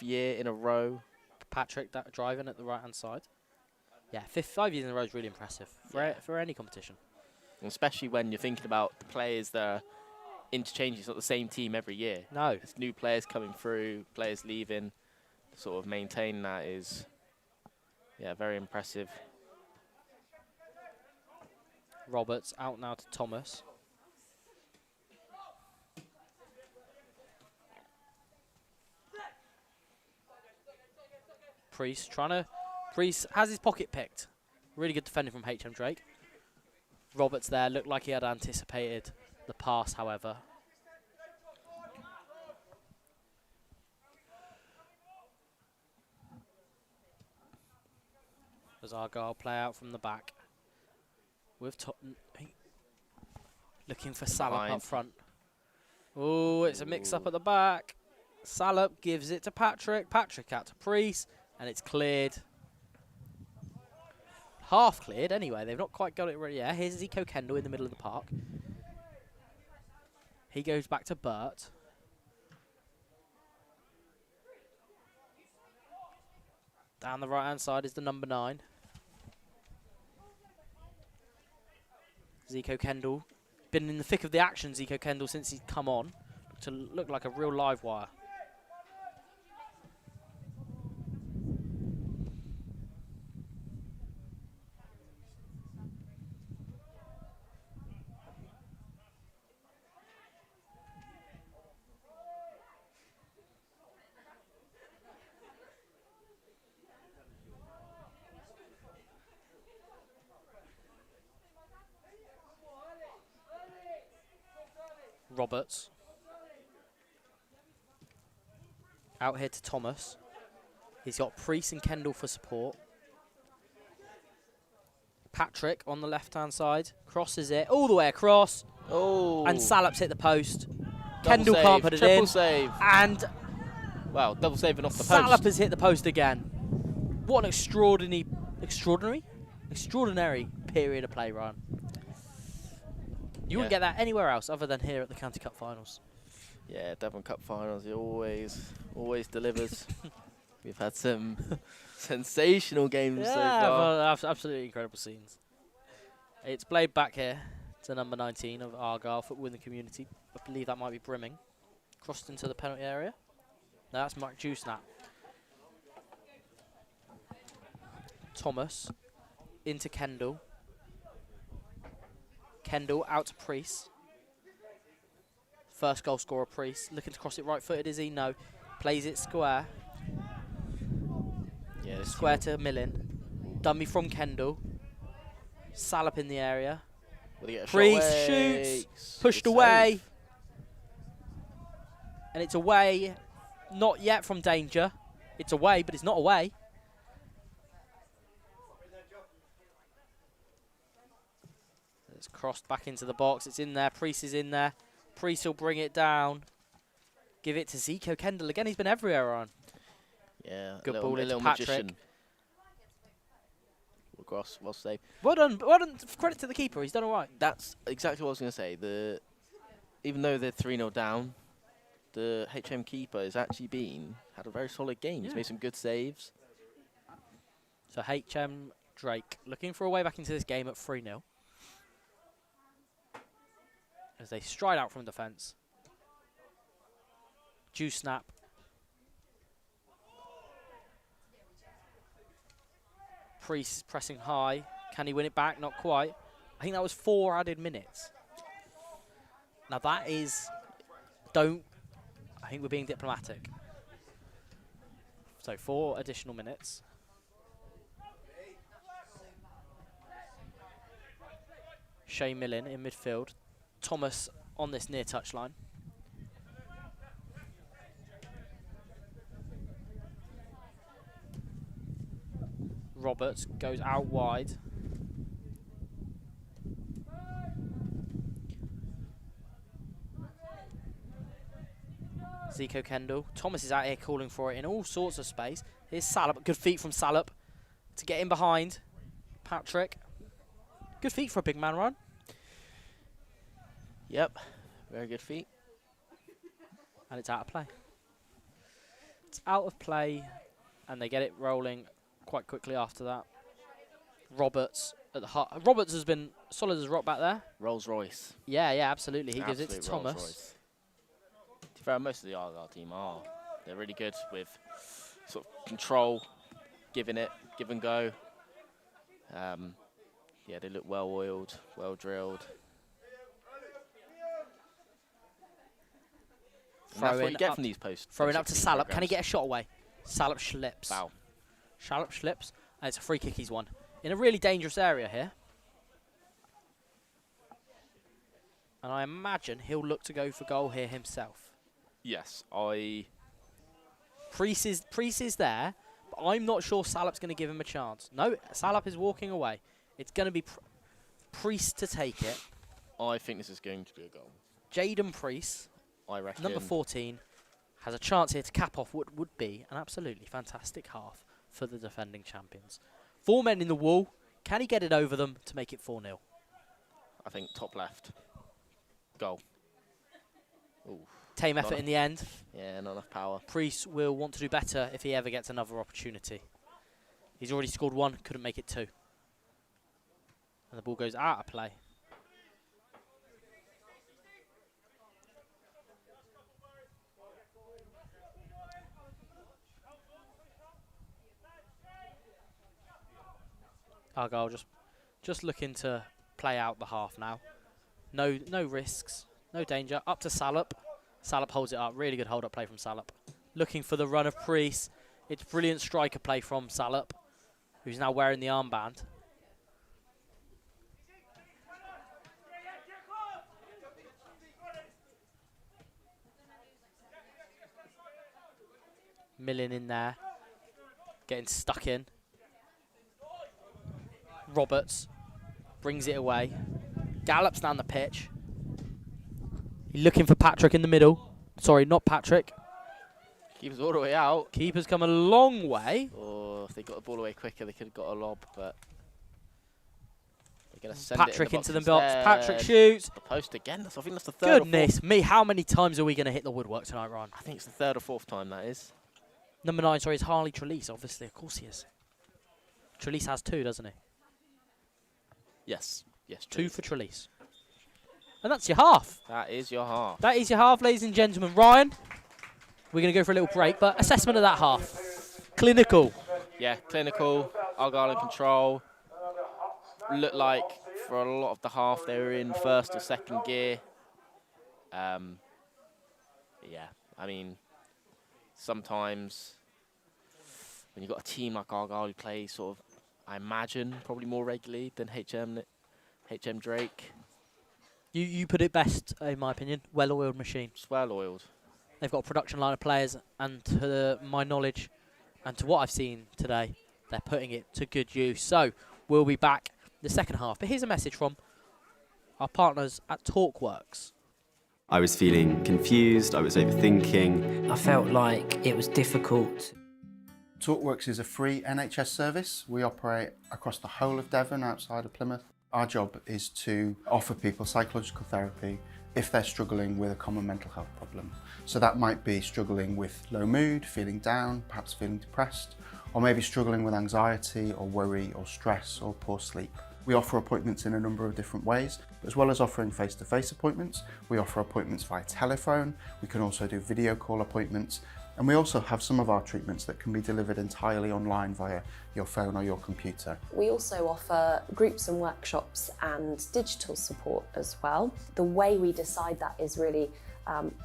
year in a row. Patrick driving at the right-hand side. Yeah, 5 years in a row is really impressive for any competition. And especially when you're thinking about the players that are interchanging. It's not the same team every year. No. There's new players coming through, players leaving. Sort of maintain that is, yeah, very impressive. Roberts out now to Thomas. Priest has his pocket picked. Really good defending from HM Drake. Roberts there looked like he had anticipated the pass, however. As Argyle play out from the back. With looking for Salop up front. Oh, it's a mix-up at the back. Salop gives it to Patrick. Patrick out to Priest. And it's cleared. Half cleared anyway. They've not quite got it ready. Yeah, here's Zico Kendall in the middle of the park. He goes back to Burt. Down the right-hand side is the number 9. Zico Kendall. Been in the thick of the action, Zico Kendall, since he's come on. To look like a real live wire. Roberts. Out here to Thomas. He's got Priest and Kendall for support. Patrick on the left-hand side. Crosses it all the way across. Oh. And Salop's hit the post. Double Kendall save, can't put it triple in. save. And Wow, double saving off the Salop post. has hit the post again. What an extraordinary period of play, Ryan. You wouldn't get that anywhere else other than here at the County Cup Finals. Yeah, Devon Cup Finals, he always delivers. We've had some sensational games so far. Well, absolutely incredible scenes. It's played back here to number 19 of Argyle, Football in the Community. I believe that might be Brimming. Crossed into the penalty area. No, that's Mark Juicenap. Thomas into Kendall. Kendall out to Priest. First goal scorer, Priest. Looking to cross it right-footed, is he? No. Plays it square. Yeah, Square to Millen. Dummy from Kendall. Salop in the area. Priest shoots. Pushed Good away. save. And it's away. Not yet from danger. It's away, but it's not away. It's crossed back into the box. It's in there. Priest is in there. Priest will bring it down. Give it to Zico Kendall. Again, he's been everywhere on. Yeah, Good little, ball into little Patrick. magician. Well saved. Well done. Well done. Credit to the keeper. He's done all right. That's exactly what I was going to say. Even though they're 3-0 down, the HM keeper has actually had a very solid game. He's made some good saves. So HM Drake looking for a way back into this game at 3-0. As they stride out from defence. Juicenap. Priest is pressing high. Can he win it back? Not quite. I think that was 4 added minutes. Now that is... I think we're being diplomatic. So 4 additional minutes. Shea Millen in midfield. Thomas on this near touchline. Roberts goes out wide. Zico Kendall. Thomas is out here calling for it in all sorts of space. Here's Salop. Good feet from Salop to get in behind Patrick. Good feet for a big man run. Yep, very good feet. And it's out of play. It's out of play, and they get it rolling quite quickly after that. Roberts at the heart. Roberts has been solid as rock back there. Rolls Royce. Yeah, absolutely. He gives it to Absolute Thomas. Rolls-Royce. To be fair, most of the Argyle team they're really good with sort of control, give and go. Yeah, they look well oiled, well drilled. And that's what you get from these posts. Throwing up to Salop. Can he get a shot away? Salop slips. Foul. Salop slips, and it's a free kick he's won. In a really dangerous area here. And I imagine he'll look to go for goal here himself. Yes, Priest is there, but I'm not sure Salop's going to give him a chance. No, Salop is walking away. It's going to be Priest to take it. I think this is going to be a goal. Jaden Priest, I reckon. number 14, has a chance here to cap off what would be an absolutely fantastic half for the defending champions. 4 men in the wall. Can he get it over them to make it 4-0? I think top left. Goal. Ooh. Tame effort in the end. Yeah, not enough power. Priest will want to do better if he ever gets another opportunity. He's already scored 1, couldn't make it 2. And the ball goes out of play. Argyle just looking to play out the half now. No risks, no danger. Up to Salop. Salop holds it up. Really good hold-up play from Salop. Looking for the run of Priest. It's brilliant striker play from Salop, who's now wearing the armband. Milling in there. Getting stuck in. Roberts brings it away. Gallops down the pitch. He's looking for Patrick in the middle. Sorry, not Patrick. Keeper's all the way out. Keeper's come a long way. Or if they got the ball away quicker, they could have got a lob, but they're going to send Patrick it into in the box. instead. Patrick shoots. The post again. I think that's the third Goodness me, how many times are we going to hit the woodwork tonight, Ryan? I think it's the third or fourth time that is. Number 9, sorry, is Harley Trelease, obviously. Of course he is. Trelease has 2, doesn't he? Yes. Yes. 2 for Trelease. And that's your half. That is your half. That is your half, ladies and gentlemen. Ryan, we're going to go for a little break, but assessment of that half. Clinical. Yeah, clinical, Argyle in control. Looked like for a lot of the half they were in first or second gear. Yeah, I mean, sometimes when you've got a team like Argyle who play sort of, I imagine, probably more regularly than HM Drake. You put it best, in my opinion. Well-oiled machine. It's well-oiled. They've got a production line of players, and to my knowledge, and to what I've seen today, they're putting it to good use. So we'll be back the second half. But here's a message from our partners at TalkWorks. I was feeling confused, I was overthinking. I felt like it was difficult. TalkWorks is a free NHS service. We operate across the whole of Devon outside of Plymouth. Our job is to offer people psychological therapy if they're struggling with a common mental health problem. So that might be struggling with low mood, feeling down, perhaps feeling depressed, or maybe struggling with anxiety or worry or stress or poor sleep. We offer appointments in a number of different ways. As well as offering face-to-face appointments, we offer appointments via telephone. We can also do video call appointments. And we also have some of our treatments that can be delivered entirely online via your phone or your computer. We also offer groups and workshops and digital support as well. The way we decide that is really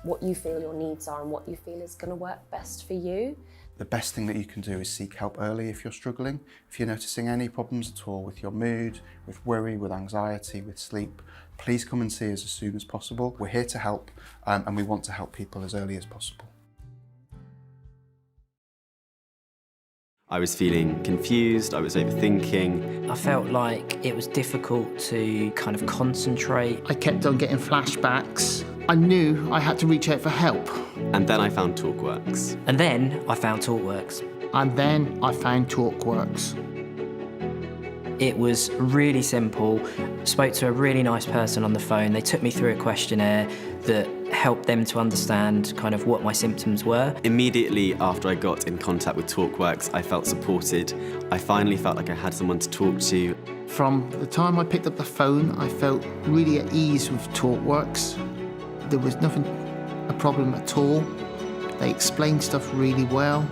what you feel your needs are and what you feel is going to work best for you. The best thing that you can do is seek help early if you're struggling. If you're noticing any problems at all with your mood, with worry, with anxiety, with sleep, please come and see us as soon as possible. We're here to help and we want to help people as early as possible. I was feeling confused, I was overthinking. I felt like it was difficult to kind of concentrate. I kept on getting flashbacks. I knew I had to reach out for help. And then I found TalkWorks. And then I found TalkWorks. And then I found TalkWorks. It was really simple. Spoke to a really nice person on the phone. They took me through a questionnaire that helped them to understand kind of what my symptoms were. Immediately after I got in contact with TalkWorks, I felt supported. I finally felt like I had someone to talk to. From the time I picked up the phone, I felt really at ease with TalkWorks. There was nothing a problem at all. They explained stuff really well.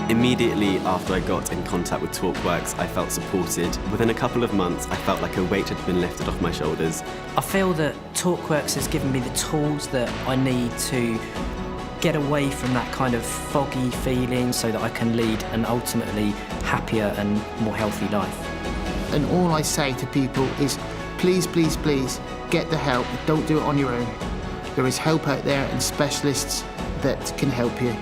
Immediately after I got in contact with TalkWorks, I felt supported. Within a couple of months, I felt like a weight had been lifted off my shoulders. I feel that TalkWorks has given me the tools that I need to get away from that kind of foggy feeling so that I can lead an ultimately happier and more healthy life. And all I say to people is, please, please, please, get the help. Don't do it on your own. There is help out there and specialists that can help you.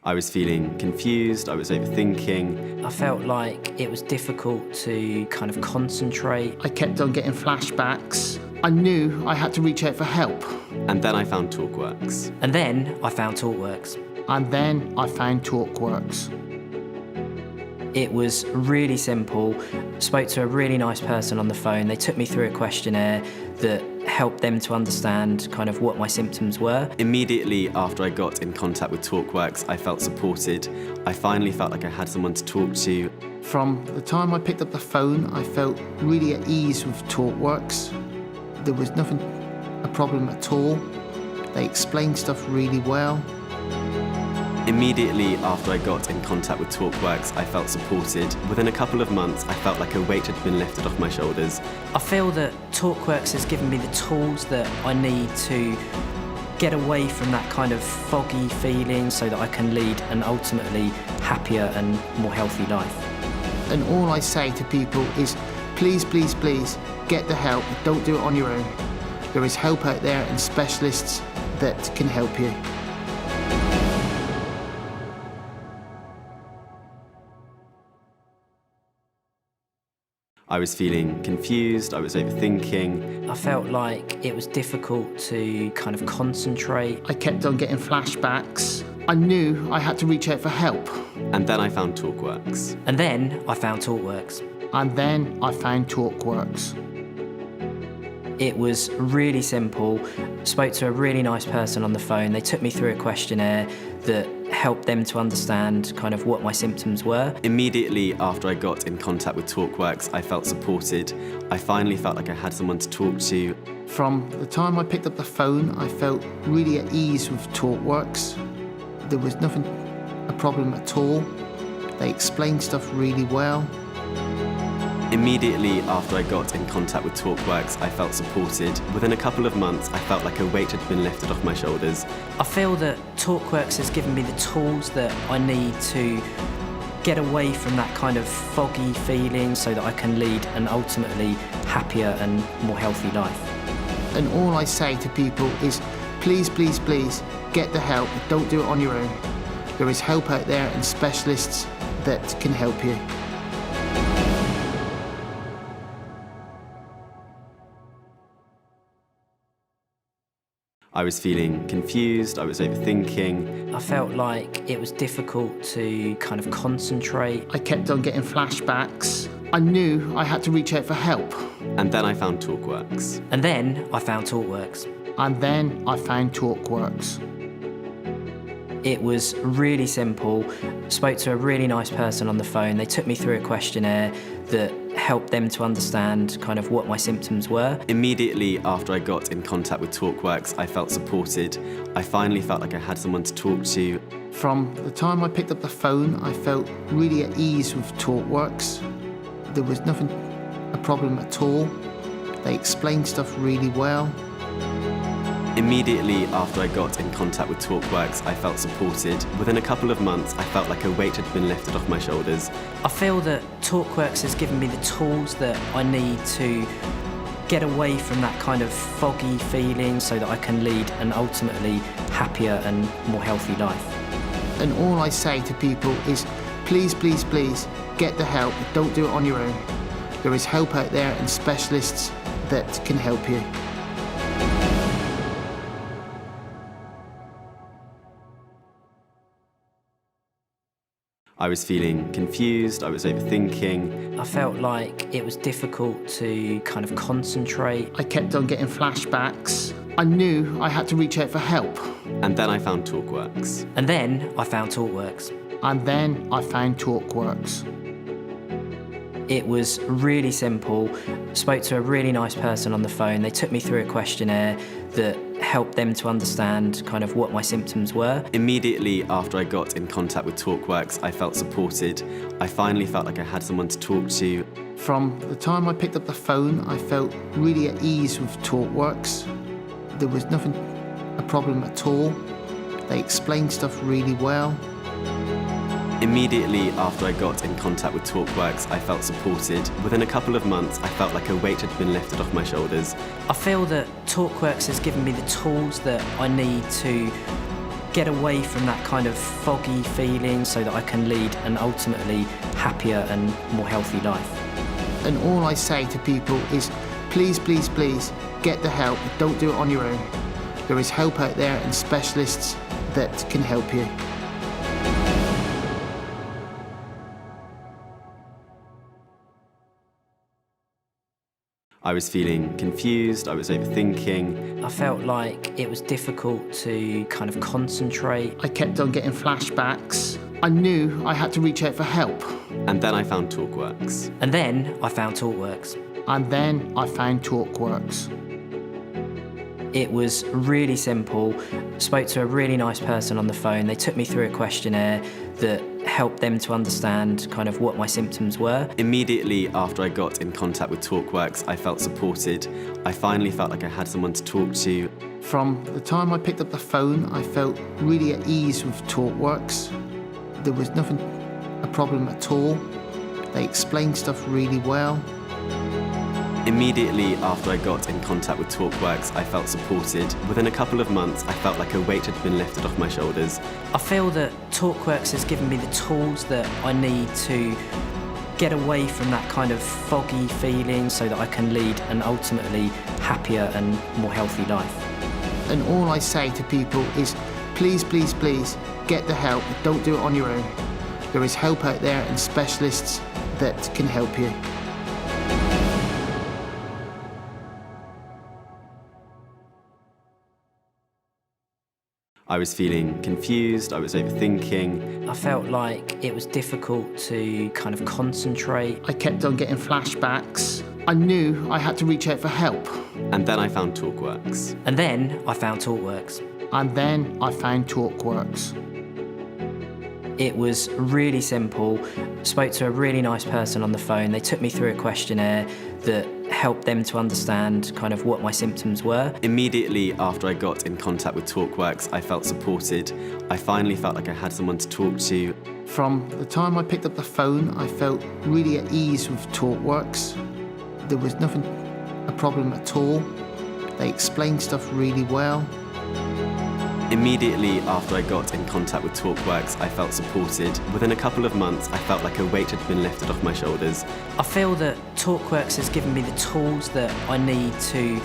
I was feeling confused, I was overthinking. I felt like it was difficult to kind of concentrate. I kept on getting flashbacks. I knew I had to reach out for help. And then I found TalkWorks. And then I found TalkWorks. And then I found TalkWorks. It was really simple. Spoke to a really nice person on the phone. They took me through a questionnaire that helped them to understand kind of what my symptoms were. Immediately after I got in contact with TalkWorks, I felt supported. I finally felt like I had someone to talk to. From the time I picked up the phone, I felt really at ease with TalkWorks. There was nothing a problem at all. They explained stuff really well. Immediately after I got in contact with TalkWorks, I felt supported. Within a couple of months, I felt like a weight had been lifted off my shoulders. I feel that TalkWorks has given me the tools that I need to get away from that kind of foggy feeling so that I can lead an ultimately happier and more healthy life. And all I say to people is, please, please, please get the help. Don't do it on your own. There is help out there and specialists that can help you. I was feeling confused, I was overthinking. I felt like it was difficult to kind of concentrate. I kept on getting flashbacks. I knew I had to reach out for help. And then I found TalkWorks. And then I found TalkWorks. And then I found TalkWorks. It was really simple. Spoke to a really nice person on the phone. They took me through a questionnaire that helped them to understand kind of what my symptoms were. Immediately after I got in contact with TalkWorks, I felt supported. I finally felt like I had someone to talk to. From the time I picked up the phone, I felt really at ease with TalkWorks. There was nothing a problem at all. They explained stuff really well. Immediately after I got in contact with TalkWorks, I felt supported. Within a couple of months, I felt like a weight had been lifted off my shoulders. I feel that TalkWorks has given me the tools that I need to get away from that kind of foggy feeling so that I can lead an ultimately happier and more healthy life. And all I say to people is, please, please, please get the help. Don't do it on your own. There is help out there and specialists that can help you. I was feeling confused, I was overthinking. I felt like it was difficult to kind of concentrate. I kept on getting flashbacks. I knew I had to reach out for help. And then I found TalkWorks. And then I found TalkWorks. And then I found TalkWorks. It was really simple. Spoke to a really nice person on the phone. They took me through a questionnaire that helped them to understand kind of what my symptoms were. Immediately after I got in contact with TalkWorks, I felt supported. I finally felt like I had someone to talk to. From the time I picked up the phone, I felt really at ease with TalkWorks. There was nothing a problem at all. They explained stuff really well. Immediately after I got in contact with TalkWorks, I felt supported. Within a couple of months, I felt like a weight had been lifted off my shoulders. I feel that TalkWorks has given me the tools that I need to get away from that kind of foggy feeling so that I can lead an ultimately happier and more healthy life. And all I say to people is, please, please, please get the help. Don't do it on your own. There is help out there and specialists that can help you. I was feeling confused, I was overthinking. I felt like it was difficult to kind of concentrate. I kept on getting flashbacks. I knew I had to reach out for help. And then I found TalkWorks. And then I found TalkWorks. And then I found TalkWorks. It was really simple. Spoke to a really nice person on the phone. They took me through a questionnaire that helped them to understand kind of what my symptoms were. Immediately after I got in contact with TalkWorks, I felt supported. I finally felt like I had someone to talk to. From the time I picked up the phone, I felt really at ease with TalkWorks. There was nothing a problem at all. They explained stuff really well. Immediately after I got in contact with TalkWorks, I felt supported. Within a couple of months, I felt like a weight had been lifted off my shoulders. I feel that TalkWorks has given me the tools that I need to get away from that kind of foggy feeling so that I can lead an ultimately happier and more healthy life. And all I say to people is, please, please, please get the help. Don't do it on your own. There is help out there and specialists that can help you. I was feeling confused, I was overthinking. I felt like it was difficult to kind of concentrate. I kept on getting flashbacks. I knew I had to reach out for help. And then I found TalkWorks. And then I found TalkWorks. And then I found TalkWorks. It was really simple. Spoke to a really nice person on the phone. They took me through a questionnaire that helped them to understand kind of what my symptoms were. Immediately after I got in contact with TalkWorks, I felt supported. I finally felt like I had someone to talk to. From the time I picked up the phone, I felt really at ease with TalkWorks. There was nothing a problem at all. They explained stuff really well. Immediately after I got in contact with TalkWorks, I felt supported. Within a couple of months, I felt like a weight had been lifted off my shoulders. I feel that TalkWorks has given me the tools that I need to get away from that kind of foggy feeling so that I can lead an ultimately happier and more healthy life. And all I say to people is, please, please, please, get the help. Don't do it on your own. There is help out there and specialists that can help you. I was feeling confused, I was overthinking. I felt like it was difficult to kind of concentrate. I kept on getting flashbacks. I knew I had to reach out for help. And then I found TalkWorks. And then I found TalkWorks. And then I found TalkWorks. It was really simple. Spoke to a really nice person on the phone. They took me through a questionnaire that helped them to understand kind of what my symptoms were. Immediately after I got in contact with TalkWorks, I felt supported. I finally felt like I had someone to talk to. From the time I picked up the phone, I felt really at ease with TalkWorks. There was nothing a problem at all. They explained stuff really well. Immediately after I got in contact with TalkWorks, I felt supported. Within a couple of months, I felt like a weight had been lifted off my shoulders. I feel that TalkWorks has given me the tools that I need to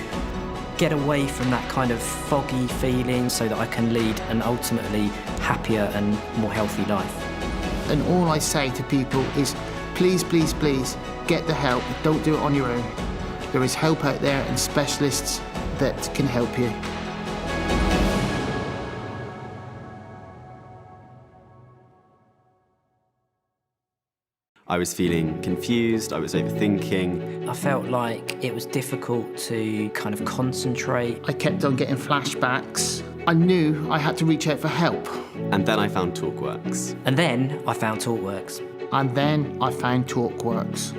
get away from that kind of foggy feeling so that I can lead an ultimately happier and more healthy life. And all I say to people is, please, please, please, get the help. Don't do it on your own. There is help out there and specialists that can help you. I was feeling confused, I was overthinking. I felt like it was difficult to kind of concentrate. I kept on getting flashbacks. I knew I had to reach out for help. And then I found TalkWorks. And then I found TalkWorks. And then I found TalkWorks.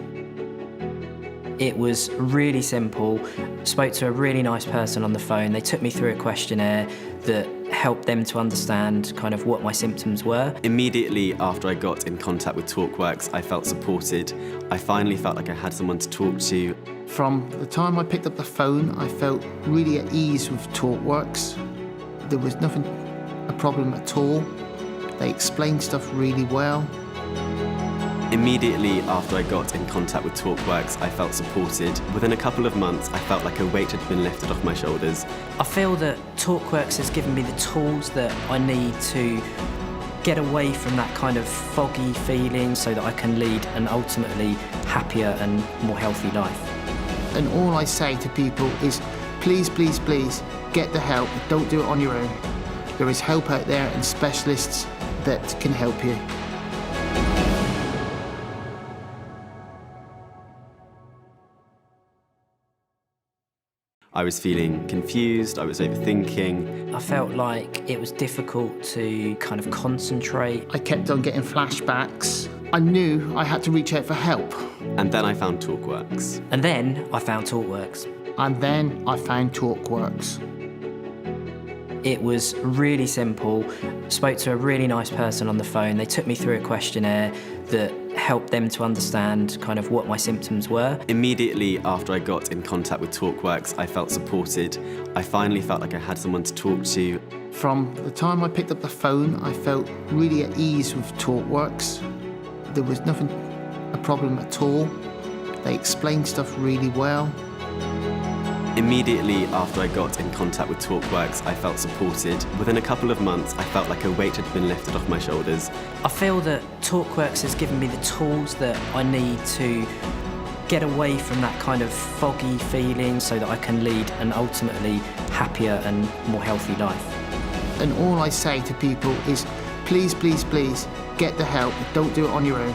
It was really simple. Spoke to a really nice person on the phone. They took me through a questionnaire that helped them to understand kind of what my symptoms were. Immediately after I got in contact with TalkWorks, I felt supported. I finally felt like I had someone to talk to. From the time I picked up the phone, I felt really at ease with TalkWorks. There was nothing a problem at all. They explained stuff really well. Immediately after I got in contact with TalkWorks, I felt supported. Within a couple of months, I felt like a weight had been lifted off my shoulders. I feel that TalkWorks has given me the tools that I need to get away from that kind of foggy feeling so that I can lead an ultimately happier and more healthy life. And all I say to people is, please, please, please, get the help. Don't do it on your own. There is help out there and specialists that can help you. I was feeling confused, I was overthinking. I felt like it was difficult to kind of concentrate. I kept on getting flashbacks. I knew I had to reach out for help. And then I found TalkWorks. And then I found TalkWorks. And then I found TalkWorks. It was really simple. Spoke to a really nice person on the phone. They took me through a questionnaire that helped them to understand kind of what my symptoms were. Immediately after I got in contact with TalkWorks, I felt supported. I finally felt like I had someone to talk to. From the time I picked up the phone, I felt really at ease with TalkWorks. There was nothing a problem at all. They explained stuff really well. Immediately after I got in contact with TalkWorks, I felt supported. Within a couple of months, I felt like a weight had been lifted off my shoulders. I feel that TalkWorks has given me the tools that I need to get away from that kind of foggy feeling so that I can lead an ultimately happier and more healthy life. And all I say to people is, please, please, please, get the help. Don't do it on your own.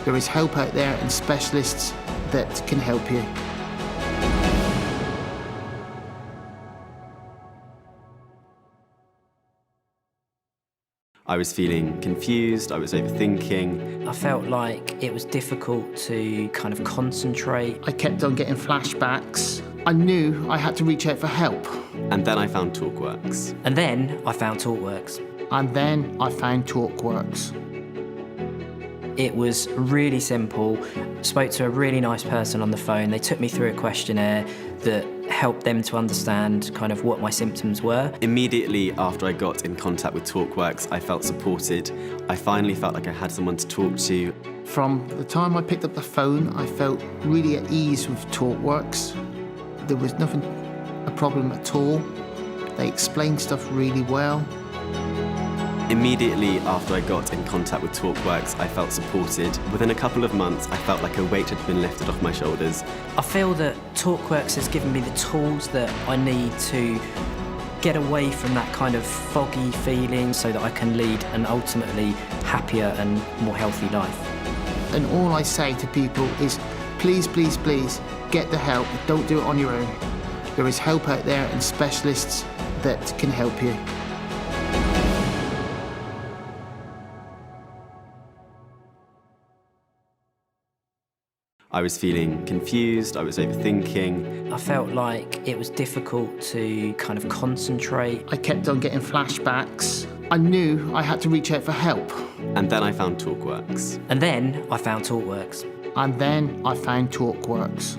There is help out there and specialists that can help you. I was feeling confused, I was overthinking. I felt like it was difficult to kind of concentrate. I kept on getting flashbacks. I knew I had to reach out for help. And then I found TalkWorks. And then I found TalkWorks. And then I found TalkWorks. It was really simple. Spoke to a really nice person on the phone. They took me through a questionnaire that helped them to understand kind of what my symptoms were. Immediately after I got in contact with TalkWorks, I felt supported. I finally felt like I had someone to talk to. From the time I picked up the phone, I felt really at ease with TalkWorks. There was nothing a problem at all. They explained stuff really well. Immediately after I got in contact with TalkWorks, I felt supported. Within a couple of months, I felt like a weight had been lifted off my shoulders. I feel that TalkWorks has given me the tools that I need to get away from that kind of foggy feeling so that I can lead an ultimately happier and more healthy life. And all I say to people is, please, please, please, get the help. Don't do it on your own. There is help out there and specialists that can help you. I was feeling confused, I was overthinking. I felt like it was difficult to kind of concentrate. I kept on getting flashbacks. I knew I had to reach out for help. And then I found TalkWorks. And then I found TalkWorks. And then I found TalkWorks.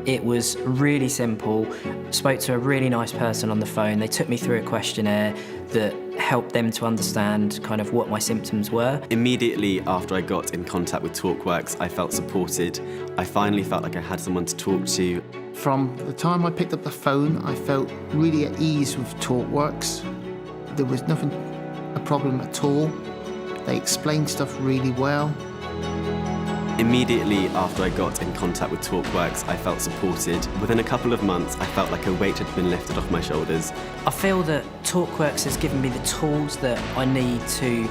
It was really simple. Spoke to a really nice person on the phone. They took me through a questionnaire that helped them to understand kind of what my symptoms were. Immediately after I got in contact with TalkWorks, I felt supported. I finally felt like I had someone to talk to. From the time I picked up the phone, I felt really at ease with TalkWorks. There was nothing a problem at all. They explained stuff really well. Immediately after I got in contact with TalkWorks, I felt supported. Within a couple of months, I felt like a weight had been lifted off my shoulders. I feel that TalkWorks has given me the tools that I need to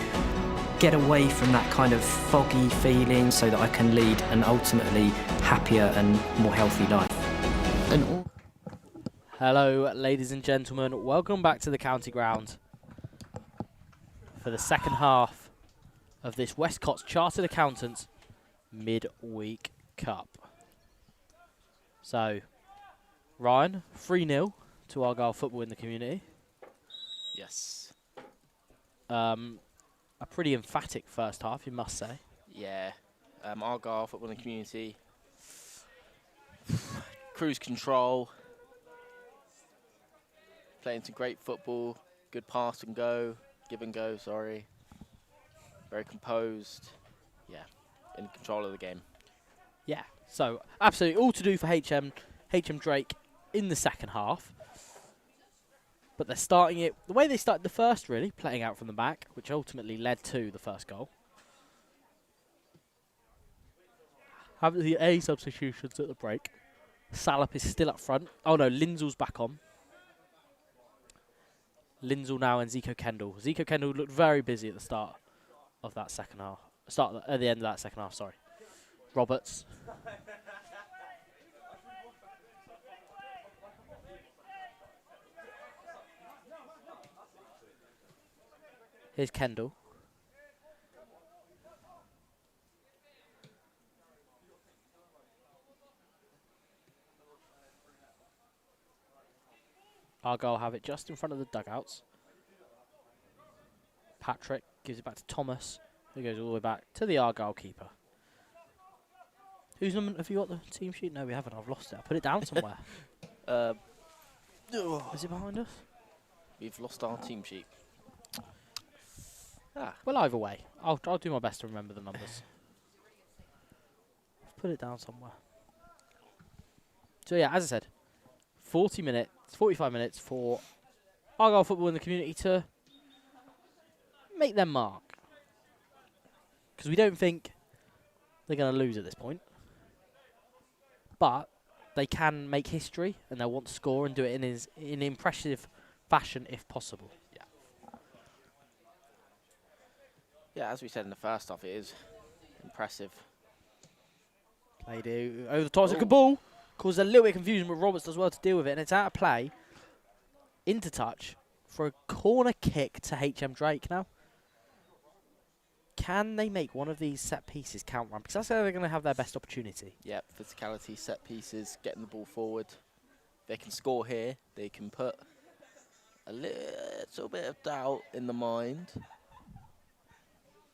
get away from that kind of foggy feeling so that I can lead an ultimately happier and more healthy life. And Hello, ladies and gentlemen. Welcome back to the County Ground for the second half of this Westcotts Chartered Accountants Midweek Cup. So, Ryan, 3-0 to Argyle football in the community. Yes. A pretty emphatic first half, you must say. Yeah. Argyle football in the community. Cruise control. Playing some great football. Good pass and go. Give and go, sorry. Very composed. Yeah. In control of the game. Yeah, so absolutely all to do for HM Drake in the second half. But they're starting it the way they started the first, really, playing out from the back, which ultimately led to the first goal. Have the A substitutions at the break. Salop is still up front. Oh no, Lindsell's back on. Lindsell now and Zico Kendall. Zico Kendall looked very busy at the start of that second half. At the end of that second half, sorry. Roberts. Here's Kendall. Argyle have it just in front of the dugouts. Patrick gives it back to Thomas, who goes all the way back to the Argyle keeper. Whose number have you got the team sheet? No, we haven't. I've lost it. I put it down somewhere. Is it behind us? We've lost our team sheet. Well, either way, I'll do my best to remember the numbers. I've put it down somewhere. So yeah, as I said, 45 minutes for Argyle football in the community to make their mark. Because we don't think they're going to lose at this point. But they can make history, and they'll want to score and do it in impressive fashion if possible. Yeah, as we said in the first half, it is impressive. Played it over the top. It's a good ball. Caused a little bit of confusion, but Roberts does well to deal with it. And it's out of play. Into touch for a corner kick to HM Drake now. Can they make one of these set pieces count one? Because that's how they're going to have their best opportunity. Yep, physicality, set pieces, getting the ball forward. They can score here. They can put a little bit of doubt in the mind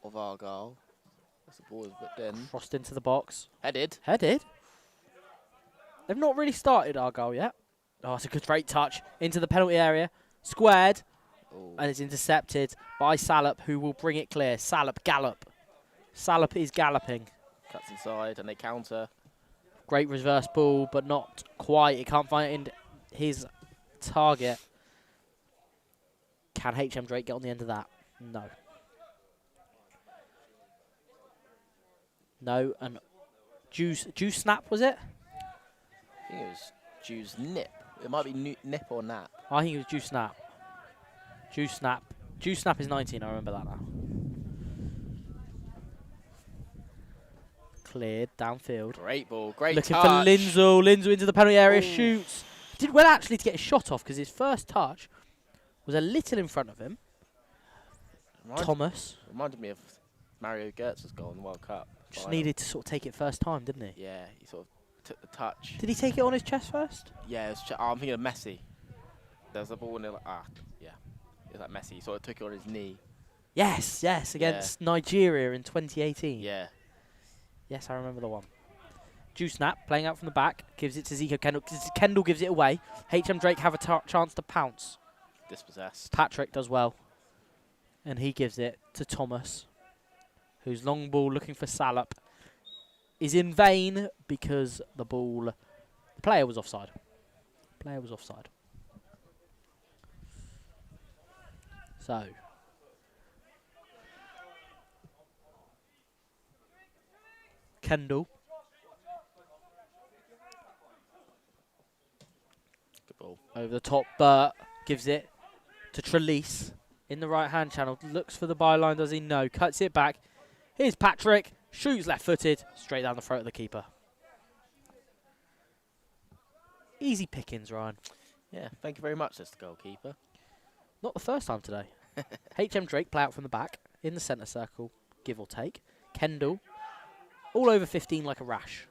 of Argyle. That's the ball is whipped in. Crossed into the box. Headed. Headed. They've not really started Argyle yet. Oh, it's a good great touch into the penalty area. Squared. Ooh. And it's intercepted by Salop, who will bring it clear. Salop, gallop. Salop is galloping. Cuts inside and they counter. Great reverse ball, but not quite. He can't find it in his target. Can HM Drake get on the end of that? No. No, and Juice Snap, was it? I think it was Juice Nip. It might be Nip or Nap. I think it was Juice Snap. Juice Snap. Juice Snap is 19, I remember that now. Cleared, downfield. Great ball, great Looking touch. for Linzel. Linzel into the penalty area, Ooh. shoots. Did well actually to get his shot off because his first touch was a little in front of him. Thomas. Reminded me of Mario Götze's goal in the World Cup. Just final. needed to sort of take it first time, didn't he? Yeah, he sort of took the touch. Did he take it on his chest first? Yeah, it was I'm thinking of Messi. There's a ball and they're like, yeah. It was like Messi. He sort of took it on his knee. Yes, against Nigeria in 2018. Yeah. Yes, I remember the one. Juice Snap playing out from the back, gives it to Zico Kendall. Kendall gives it away. HM Drake have a chance to pounce. Dispossessed. Patrick does well. And he gives it to Thomas, whose long ball looking for Salop is in vain because the player was offside. So, Kendall. Good ball. Over the top, Burt gives it to Trelise in the right-hand channel. Looks for the byline, does he? No. Cuts it back. Here's Patrick. Shoots left-footed. Straight down the throat of the keeper. Easy pickings, Ryan. Yeah, thank you very much, says the goalkeeper. Not the first time today. HM Drake play out from the back in the centre circle, give or take. Kendall, all over 15 like a rash.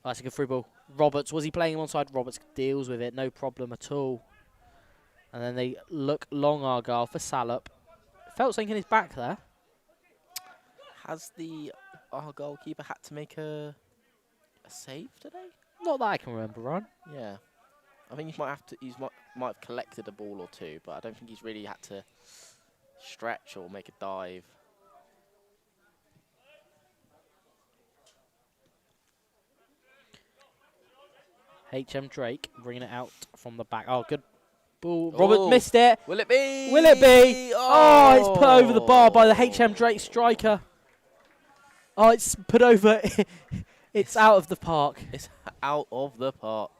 Oh, that's a good free ball. Roberts, was he playing him onside? Roberts deals with it, no problem at all. And then they look long Argyle for Salop. Felt something in his back there. Has our goalkeeper had to make a save today? Not that I can remember, Ryan. Yeah. I think he might have collected a ball or two, but I don't think he's really had to stretch or make a dive. HM Drake bringing it out from the back. Oh, good ball. Robert Ooh. missed it. Will it be? Will it be? Oh, it's put over the bar by the HM Drake striker. Oh, it's put over. It's out of the park. It's out of the park.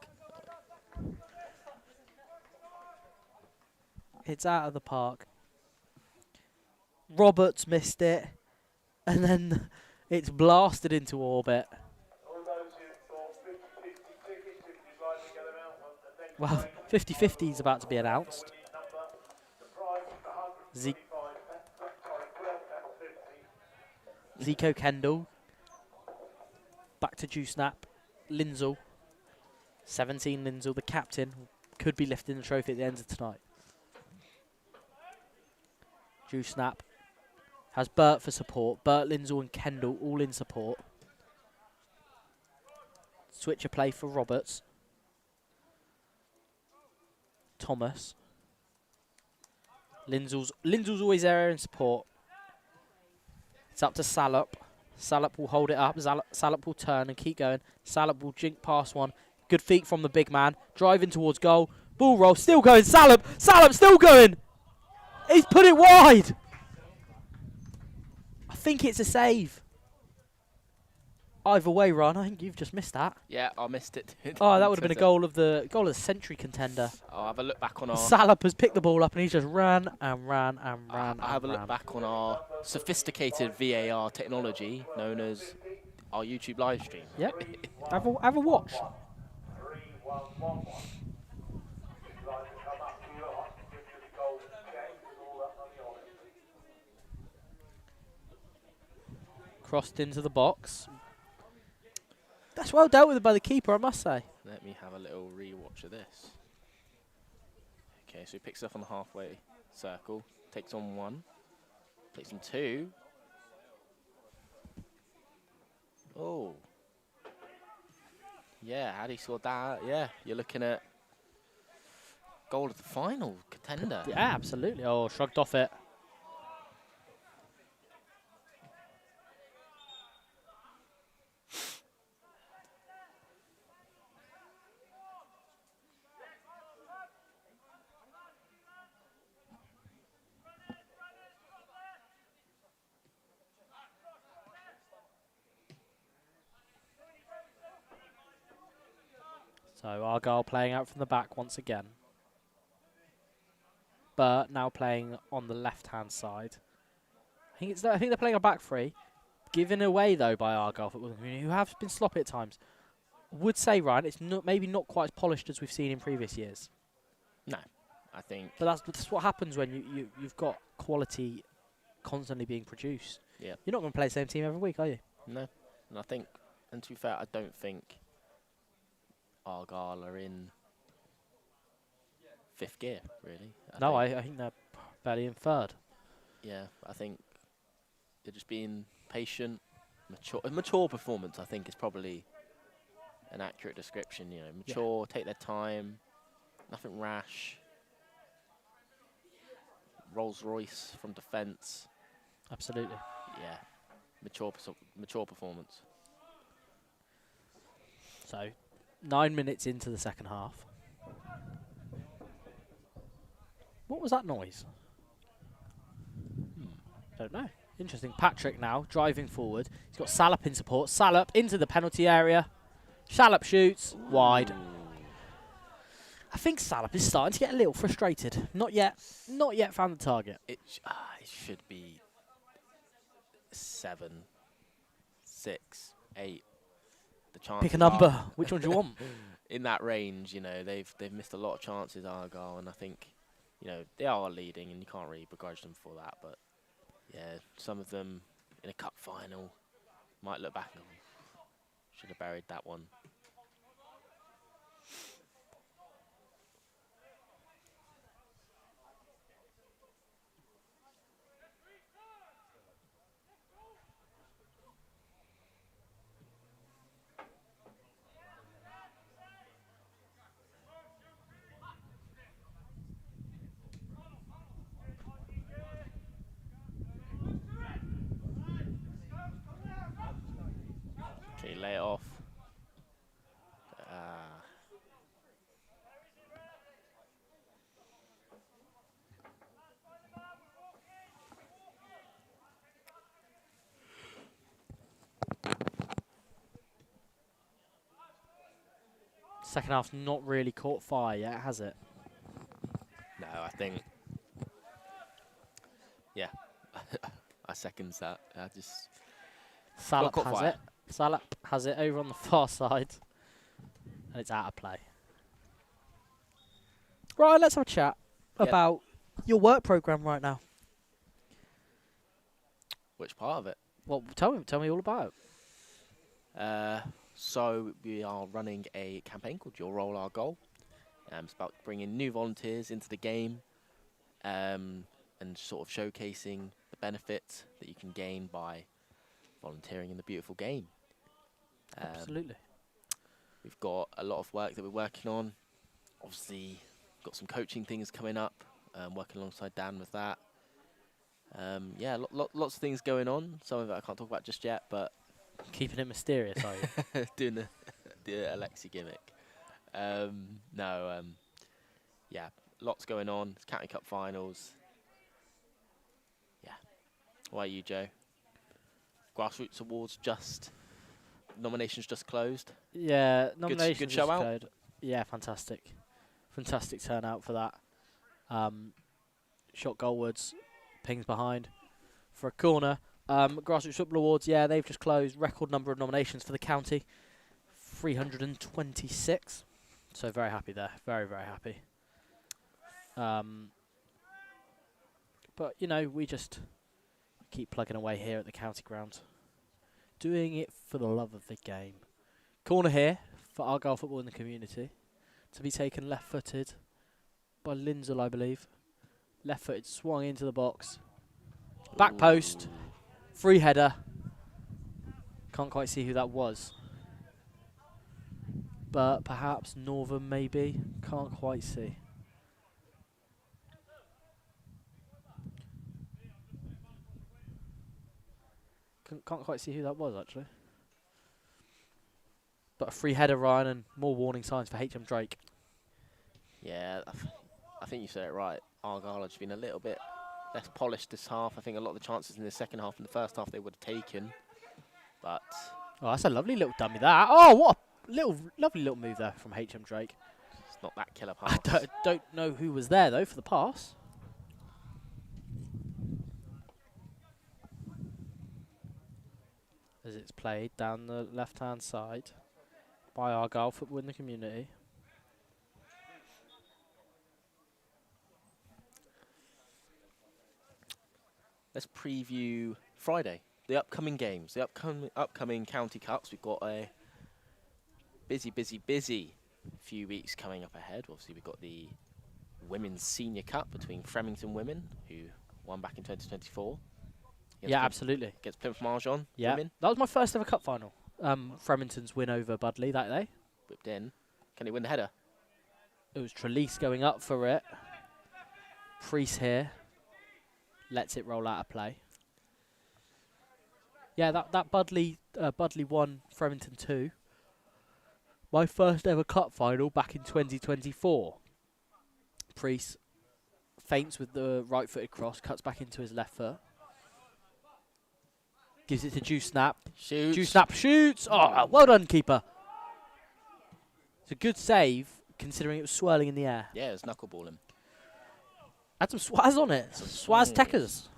It's out of the park. Roberts missed it. And then it's blasted into orbit. All those who bought 50-50 tickets, if you'd like to get them out, the next Well, 50-50 is about to be announced. number, the price is 125. Sorry, put out that 50. Zico Kendall. Back to Juice Snap. Linzel. 17 Linzel, the captain, could be lifting the trophy at the end of tonight. Juice Snap has Burt for support. Burt, Linzel and Kendall all in support. Switch a play for Roberts. Thomas. Linzel's always there in support. It's up to Salop. Salop will hold it up. Salop will turn and keep going. Salop will jink past one. Good feet from the big man. Driving towards goal. Ball roll. Still going. Salop still going. He's put it wide. I think it's a save. Either way, Ron, I think you've just missed that. Yeah, I missed it. Oh, that would have been a goal of the century contender. I'll have a look back on our... Salop has picked the ball up and he's just ran and ran and ran. I'll have a look back on our sophisticated VAR technology known as our YouTube live stream. Yep. have a watch. 3-1-1-1. If you'd like to come up here, I can give you the golden check with all that money on it. Crossed into the box. That's well dealt with by the keeper, I must say. Let me have a little re-watch of this. Okay, so he picks it up on the halfway circle, takes on one, takes on two. Yeah, had he scored that, yeah, you're looking at goal of the final contender. Yeah, absolutely. Oh, shrugged off it. So Argyle playing out from the back once again. But now playing on the left-hand side. I think they're playing a back three. Given away, though, by Argyle football community, who have been sloppy at times. Would say, Ryan, it's maybe not quite as polished as we've seen in previous years. No, I think. But that's what happens when you've got quality constantly being produced. Yeah. You're not going to play the same team every week, are you? No, and I think, and to be fair, I don't think Argyle are in fifth gear, really. I think they're barely in third. Yeah, I think they're just being patient, mature. A mature performance, I think, is probably an accurate description. You know, mature, take their time, nothing rash. Rolls Royce from defence. Absolutely. Yeah, mature performance. So, 9 minutes into the second half. What was that noise? Don't know. Interesting. Patrick now driving forward. He's got Salop in support. Salop into the penalty area. Salop shoots wide. I think Salop is starting to get a little frustrated. Not yet found the target. It should be 7, 6, 8. The chances Pick a number. are Which one do you want? in that range, you know, they've missed a lot of chances, Argyle, and I think, you know, they are leading, and you can't really begrudge them for that. But yeah, some of them in a cup final might look back and should have buried that one. Okay, lay it off. Second half's not really caught fire yet, has it? No, I think, yeah, I second that. I just Salop caught has fire. it. Salop has it over on the far side. And it's out of play. Right, let's have a chat about your work programme right now. Which part of it? Well, tell me all about it. So we are running a campaign called Your Role, Our Goal. It's about bringing new volunteers into the game and sort of showcasing the benefits that you can gain by volunteering in the beautiful game. Absolutely. We've got a lot of work that we're working on. Obviously, got some coaching things coming up, working alongside Dan with that. Yeah, lots of things going on. Some of it I can't talk about just yet, but Keeping it mysterious, are you? doing the Alexi gimmick. Yeah, lots going on. It's County Cup finals. Yeah. What about you, Joe? Grassroots Awards nominations just closed. Yeah, nominations good show out. code. Yeah, fantastic. Fantastic turnout for that. Shot goalwards, pings behind for a corner. Grassroots Football Awards, yeah, they've just closed. Record number of nominations for the county, 326. So very happy there, very, very happy. But, you know, we just keep plugging away here at the county ground. Doing it for the love of the game. Corner here for Argyle football in the community. To be taken left-footed by Lindsay, I believe. Left-footed, swung into the box. Back post. Free header. Can't quite see who that was. but perhaps Northern maybe. Can't quite see. Can't quite see who that was, actually. But a free header, Ryan, and more warning signs for HM Drake. Yeah, I think you said it right. Argyle have just been a little bit less polished this half. I think a lot of the chances in the second half and the first half they would have taken. But Oh, that's a lovely little dummy, that. Oh, what a lovely little move there from HM Drake. it's not that killer I pass. don't know who was there, though, for the pass. As it's played down the left-hand side by Argyle Football in the Community. Let's preview Friday, the upcoming games, the upcoming county cups. We've got a busy few weeks coming up ahead. Obviously, we've got the Women's Senior Cup between Fremington Women, who won back in 2024. Yeah, absolutely. Against Plymouth Marjon Yeah, Women. that was my first ever cup final. Fremington's win over Budley that day. Whipped in. Can he win the header? It was Trelease going up for it. Priest here. Lets it roll out of play. Yeah, that Budley 1, Fremington 2. My first ever cup final back in 2024. Priest feints with the right-footed cross, cuts back into his left foot. Gives it to Juice Snap. Shoots. Juice Snap shoots. Oh, well done, keeper. It's a good save, considering it was swirling in the air. Yeah, it was knuckleballing. Had some swaz on it. Some swaz techers.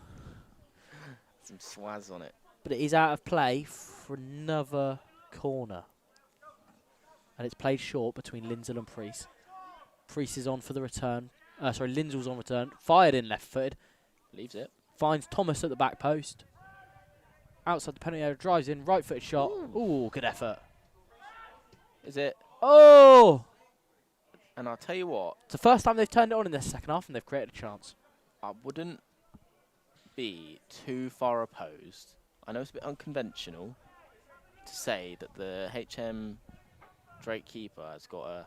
Some swaz on it. But it is out of play for another corner. And it's played short between Lindsell and Priest. Priest is on for the return. Lindsell's on return. Fired in left-footed. Leaves it. Finds Thomas at the back post. Outside the penalty area, drives in, right-footed shot. Ooh, good effort. Is it? Oh! And I'll tell you what. It's the first time they've turned it on in the second half and they've created a chance. I wouldn't be too far opposed. I know it's a bit unconventional to say that the HM Drake keeper has got a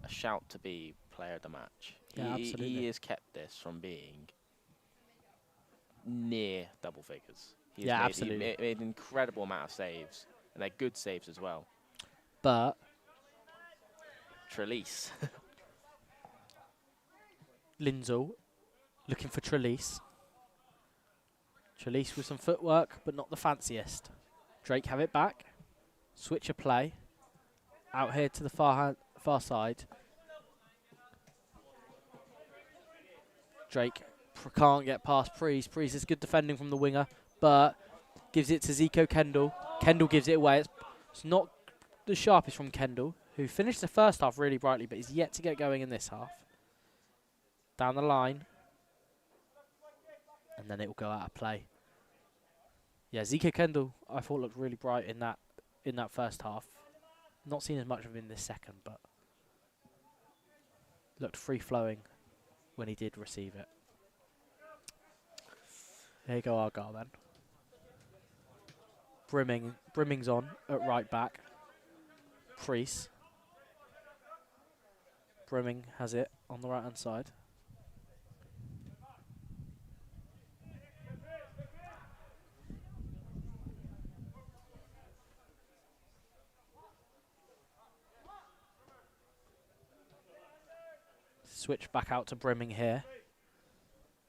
shout to be player of the match. Yeah, absolutely. He has kept this from being near double figures. He absolutely. made an incredible amount of saves, and they're good saves as well. But Trelease. Lindsell looking for Trelease. Trelease with some footwork, but not the fanciest. Drake have it back. Switch of play. Out here to the far side. Drake can't get past Priest. Priest is good defending from the winger, but gives it to Zico Kendall. Kendall gives it away. It's not the sharpest from Kendall, who finished the first half really brightly, but is yet to get going in this half. Down the line. And then it will go out of play. Yeah, Zico Kendall, I thought looked really bright in that first half. Not seen as much of him in this second, but looked free-flowing when he did receive it. There you go, Argyle then. Brimming's on at right back. Priest. Brimming has it on the right-hand side. Switch back out to Brimming here.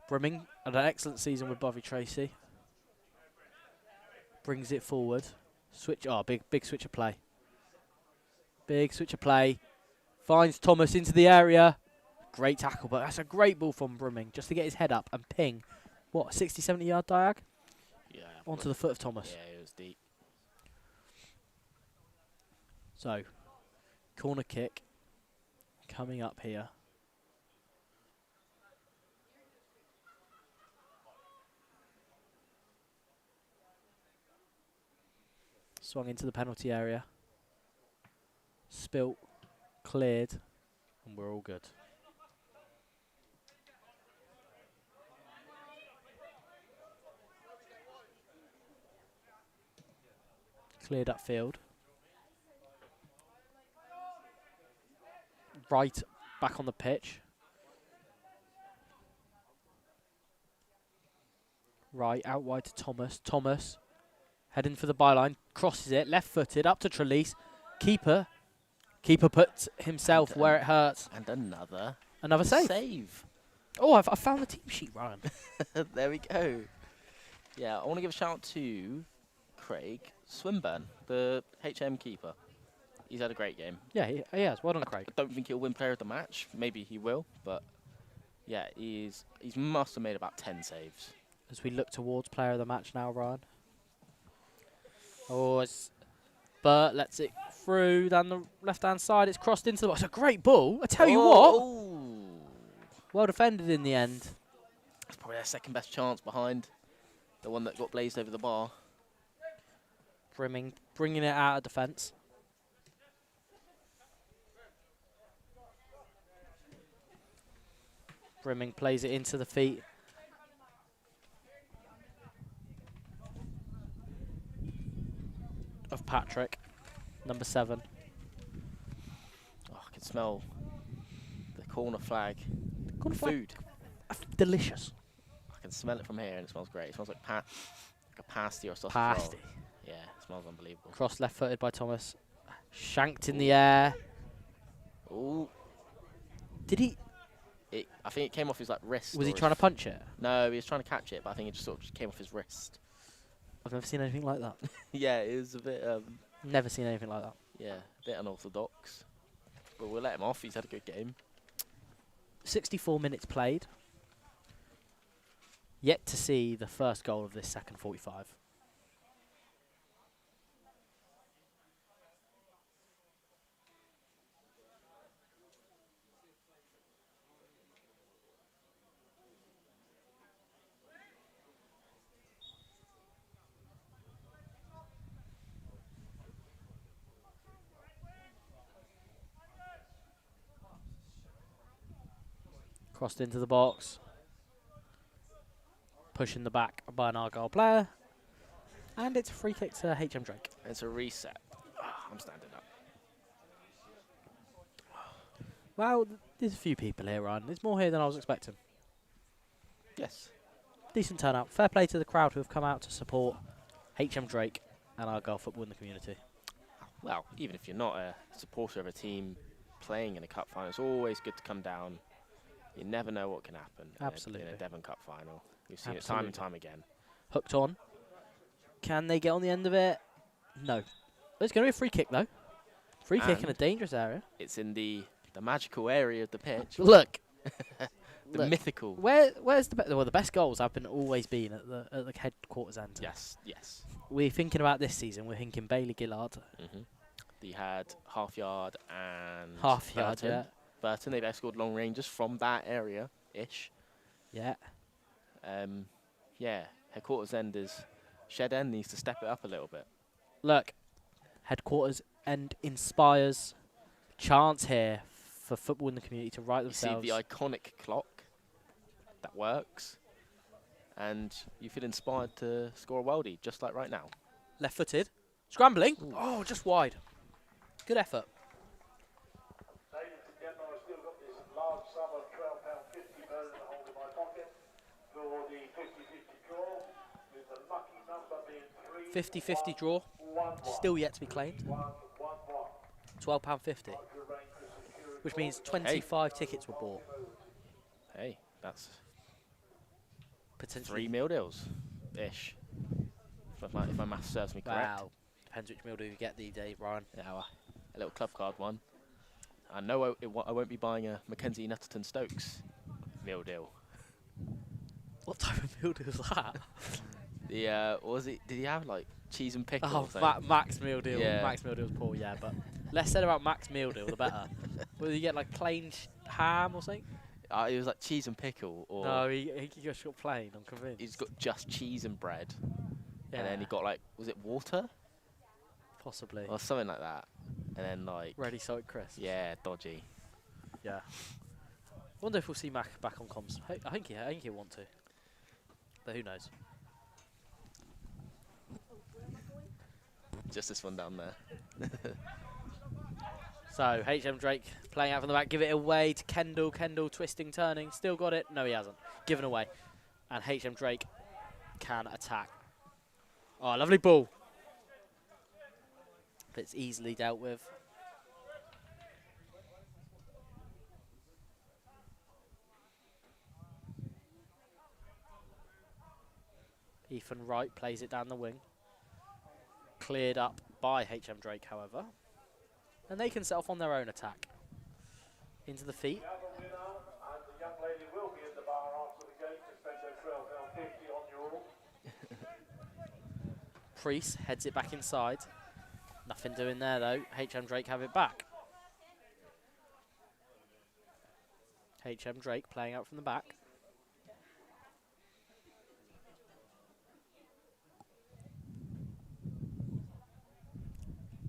Brimming had an excellent season with Bovey Tracy. Brings it forward. Switch. Oh, big switch of play. Big switch of play. Finds Thomas into the area. Great tackle, but that's a great ball from Brimming just to get his head up and ping. What, 60, 70 yard diag? Yeah. Onto the foot of Thomas. Yeah, it was deep. So, corner kick coming up here. Swung into the penalty area. Spilt, cleared, and we're all good. Cleared upfield. right back on the pitch. Right, out wide to Thomas. Thomas heading for the byline, crosses it, left-footed, up to Trelise. Keeper puts himself where it hurts. And Another save. Oh, I found the team sheet, Ryan. There we go. Yeah, I want to give a shout out to Craig Swinburne, the HM keeper. He's had a great game. Yeah, he has. Well done, Craig. I don't think he'll win player of the match. Maybe he will, but yeah, he's must have made about 10 saves. As we look towards player of the match now, Ryan. Oh, Bert lets it through down the left-hand side. It's crossed into the box. It's a great ball. I tell you what. Well defended in the end. It's probably their second best chance behind the one that got blazed over the bar. Bringing it out of defence. Brimming plays it into the feet of Patrick, number 7. Oh, I can smell the corner flag. Food. Delicious. I can smell it from here and it smells great. It smells like a pasty or a sausage Pasty. roll. Yeah, it smells unbelievable. Cross left-footed by Thomas. Shanked in the air. Ooh. Did he? I think it came off his wrist. Was he trying to punch it? No, he was trying to catch it, but I think it just sort of came off his wrist. I've never seen anything like that. Yeah, it was a bit. Never seen anything like that. Yeah, a bit unorthodox. But we'll let him off. He's had a good game. 64 minutes played. Yet to see the first goal of this second 45. Crossed into the box. Pushing the back by an Argyle player. And it's a free kick to HM Drake. It's a reset. I'm standing up. Well, there's a few people here, Ryan. There's more here than I was expecting. Yes. Decent turnout. Fair play to the crowd who have come out to support HM Drake and Argyle football in the community. Well, even if you're not a supporter of a team playing in a cup final, it's always good to come down. You never know what can happen Absolutely. in a Devon Cup final. We've seen it time and time again. Hooked on. Can they get on the end of it? No. It's going to be a free kick, though. Free kick in a dangerous area. It's in the magical area of the pitch. Look. The mythical. Where's the the best goals have always been at the headquarters end. Yes, yes. We're thinking about this season. We're thinking Bailey Gillard. They had half yard and Half yard, Burton. yeah. Burton, they both scored long ranges from that area-ish. Yeah. Yeah, headquarters end is Shed End needs to step it up a little bit. Look, headquarters end inspires chance here for football in the community to right themselves. You see the iconic clock that works, and you feel inspired to score a worldie, just like right now. Left-footed, scrambling. Ooh. Oh, just wide. Good effort. Ladies and gentlemen, I've still got this large sum of £12.50 burden to hold in my pocket for the 50-50 draw, with the lucky number being 50-50 draw, still yet to be claimed. £12.50, which means 25 tickets were bought. Hey, that's potentially 3 meal deals-ish, if my math serves me correct. Wow. Depends which meal do you get these days, Ryan. Yeah, well, a little club card one. I know I won't be buying a Mackenzie Nutterton Stokes meal deal. What type of meal deal is that? What was it? Did he have cheese and pickles? Oh, Max meal deal. Yeah. Max meal deal's poor, yeah, but less said about Max meal deal, the better. Will you get plain ham or something? It was cheese and pickle, or no, he just got plain. I'm convinced. he's got just cheese and bread, Yeah. and then he got was it water Possibly. or something like that, and then Ready salted crisps. yeah, dodgy. Yeah. Wonder if we'll see Mac back on comms. I think he'll want to. But who knows? Just this one down there. So HM Drake playing out from the back, give it away to Kendall. Kendall twisting, turning, still got it. No, he hasn't. Given away. And HM Drake can attack. Oh, lovely ball. But it's easily dealt with. Ethan Wright plays it down the wing. Cleared up by HM Drake, however. And they can set off on their own attack. Into the feet. The other winner, and the young lady will be in the bar after the game to spend their £12.50 on your all. Priest heads it back inside. Nothing doing there though. HM Drake have it back. HM Drake playing out from the back.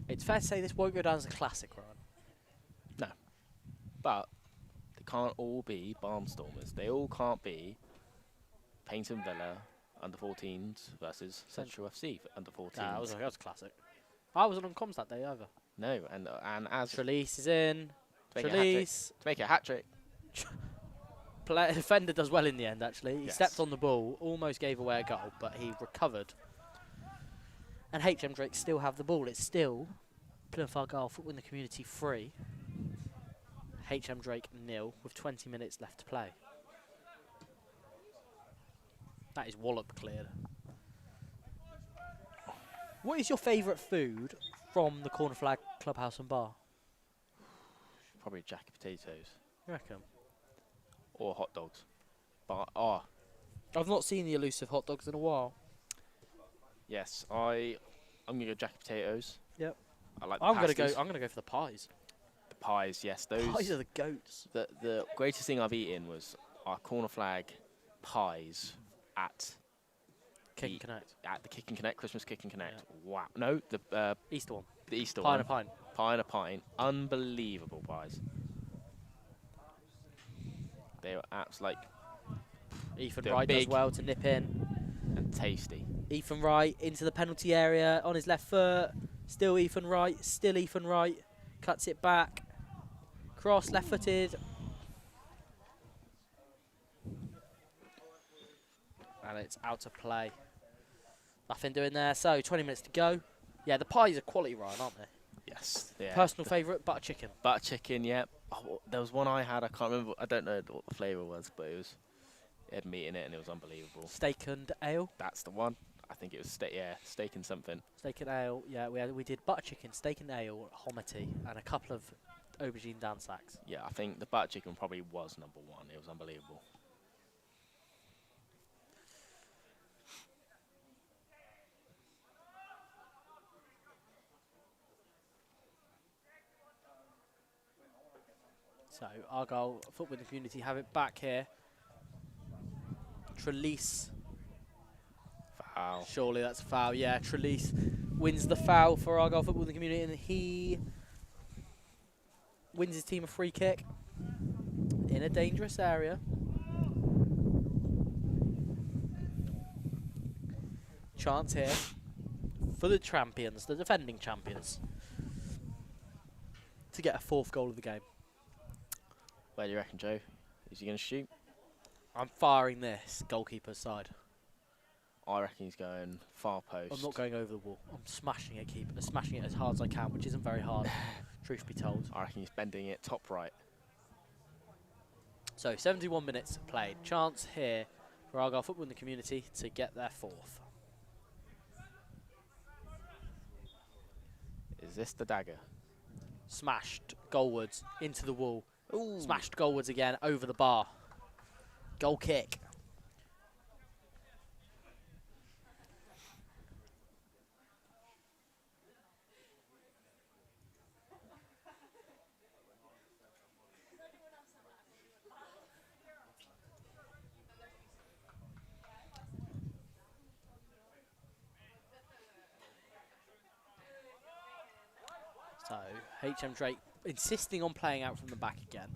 It's fair to say this won't go down as a classic, Ryan. No. But they can't all be Barnstormers. They all can't be Paynton Villa under 14s versus Central FC under 14s. Nah, that was a classic. I wasn't on comms that day either. No, and as Trelease is in. to make Trelease. a hat trick. Defender does well in the end, actually. He Yes. stepped on the ball, almost gave away a goal, but he recovered. And HM Drake still have the ball. It's still Plymouth Argyle Football in the Community 3. HM Drake 0 with 20 minutes left to play. That is wallop cleared. What is your favourite food from the Corner Flag Clubhouse and Bar? Probably jacket potatoes You reckon? or hot dogs. But I've not seen the elusive hot dogs in a while. yes, I'm gonna go jacket potatoes. Yep. I like. The I'm gonna pasties. go for the pies. The pies. Yes, those. Pies are the goats. The greatest thing I've eaten was our corner flag pies at Kick and the- Connect. at the Kick and Connect, Christmas Kick and Connect. Wow. No, the Easter one. Easter Pie one. and a pint. Pie and a pint. Unbelievable pies. They were like Ethan They're Wright does big. well to nip in. and tasty. Ethan Wright into the penalty area on his left foot. Still Ethan Wright. Still Ethan Wright. Cuts it back. Cross left footed. And it's out to play. Nothing doing there. So 20 minutes to go. Yeah, the pies are quality, Ryan, aren't they? Yes. Yeah. Personal favourite, butter chicken. Butter chicken. Yeah. Oh, there was one I had. I can't remember. I don't know what the flavour was, but it had meat in it and it was unbelievable. Steak and ale. That's the one. I think it was steak and something. Steak and ale. Yeah, we did butter chicken, steak and ale, hominy, and a couple of aubergine dansacks. Yeah, I think the butter chicken probably was number one. It was unbelievable. So Argyle Football in the Community have it back here. Trelease. Foul. Surely that's a foul. Yeah, Trelease wins the foul for Argyle Football in the Community, and he wins his team a free kick in a dangerous area. Chance here for the champions, the defending champions, to get a fourth goal of the game. Where do you reckon, Joe? Is he going to shoot? I'm firing this goalkeeper's side. I reckon he's going far post. I'm not going over the wall. I'm smashing it, smashing it as hard as I can, which isn't very hard, truth be told. I reckon he's bending it top right. So 71 minutes played. Chance here for Argyle Football in the Community to get their fourth. Is this the dagger? Smashed goalwards into the wall. Ooh. Smashed goalwards again over the bar. Goal kick. So HM Drake insisting on playing out from the back again.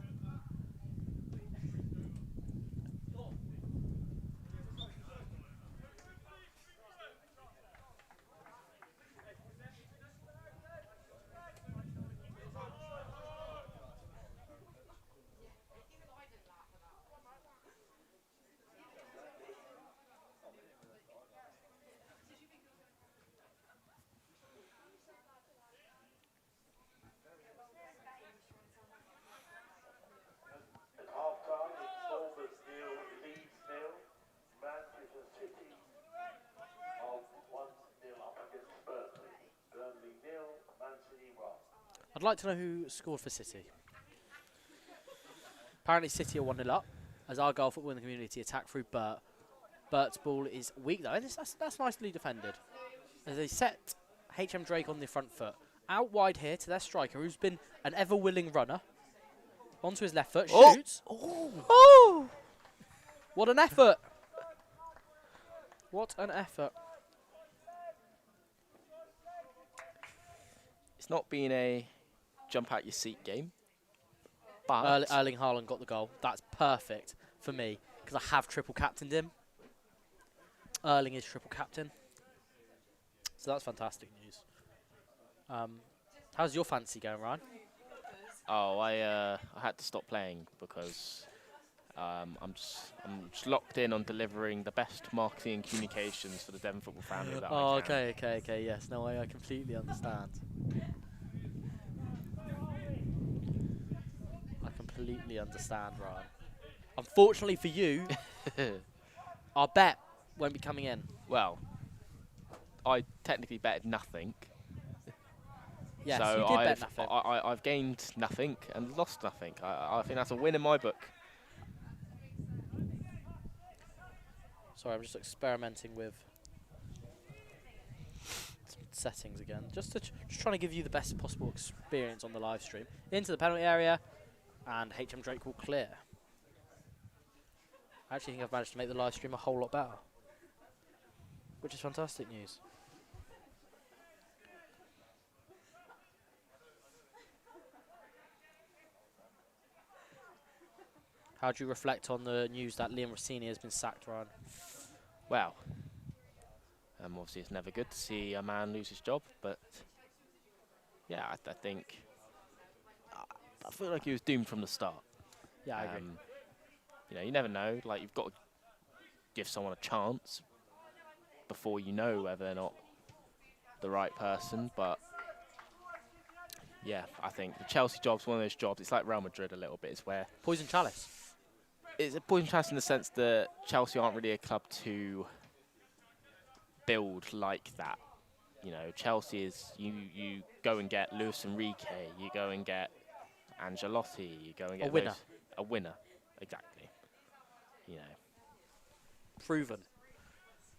I'd like to know who scored for City. Apparently City are 1-0 up as Argyle football in the community attack through Burt. Burt's ball is weak though, and that's nicely defended. As they set HM Drake on the front foot. Out wide here to their striker, who's been an ever-willing runner. Onto his left foot, shoots. Oh! What an effort! What an effort. It's not been a jump out your seat game, but Erling Haaland got the goal. That's perfect for me because I have triple captained him. Erling is triple captain. So that's fantastic news. How's your fantasy going, Ryan? Oh, I had to stop playing because I'm just locked in on delivering the best marketing and communications for the Devon football family. That I can. Okay. Yes, no, I completely understand. I completely understand, Ryan. Unfortunately for you, our bet won't be coming in. Well, I technically betted nothing. Yes, so you did bet nothing. I've gained nothing and lost nothing. I think that's a win in my book. Sorry, I'm just experimenting with some settings again. Just trying to give you the best possible experience on the live stream. Into the penalty area, and HM Drake will clear. I actually think I've managed to make the live stream a whole lot better, which is fantastic news. How do you reflect on the news that Liam Rossini has been sacked, Ryan? Well, obviously it's never good to see a man lose his job, but yeah, I think I feel like he was doomed from the start. Yeah, I agree. You know, you never know. Like, you've got to give someone a chance before you know whether they're not the right person. But yeah, I think the Chelsea job's one of those jobs. It's like Real Madrid a little bit. It's where Poison chalice. it's a poison chalice in the sense that Chelsea aren't really a club to build like that. You know, Chelsea is you go and get Luis Enrique, you go and get Ancelotti, you go and get a winner, exactly. You know, Proven.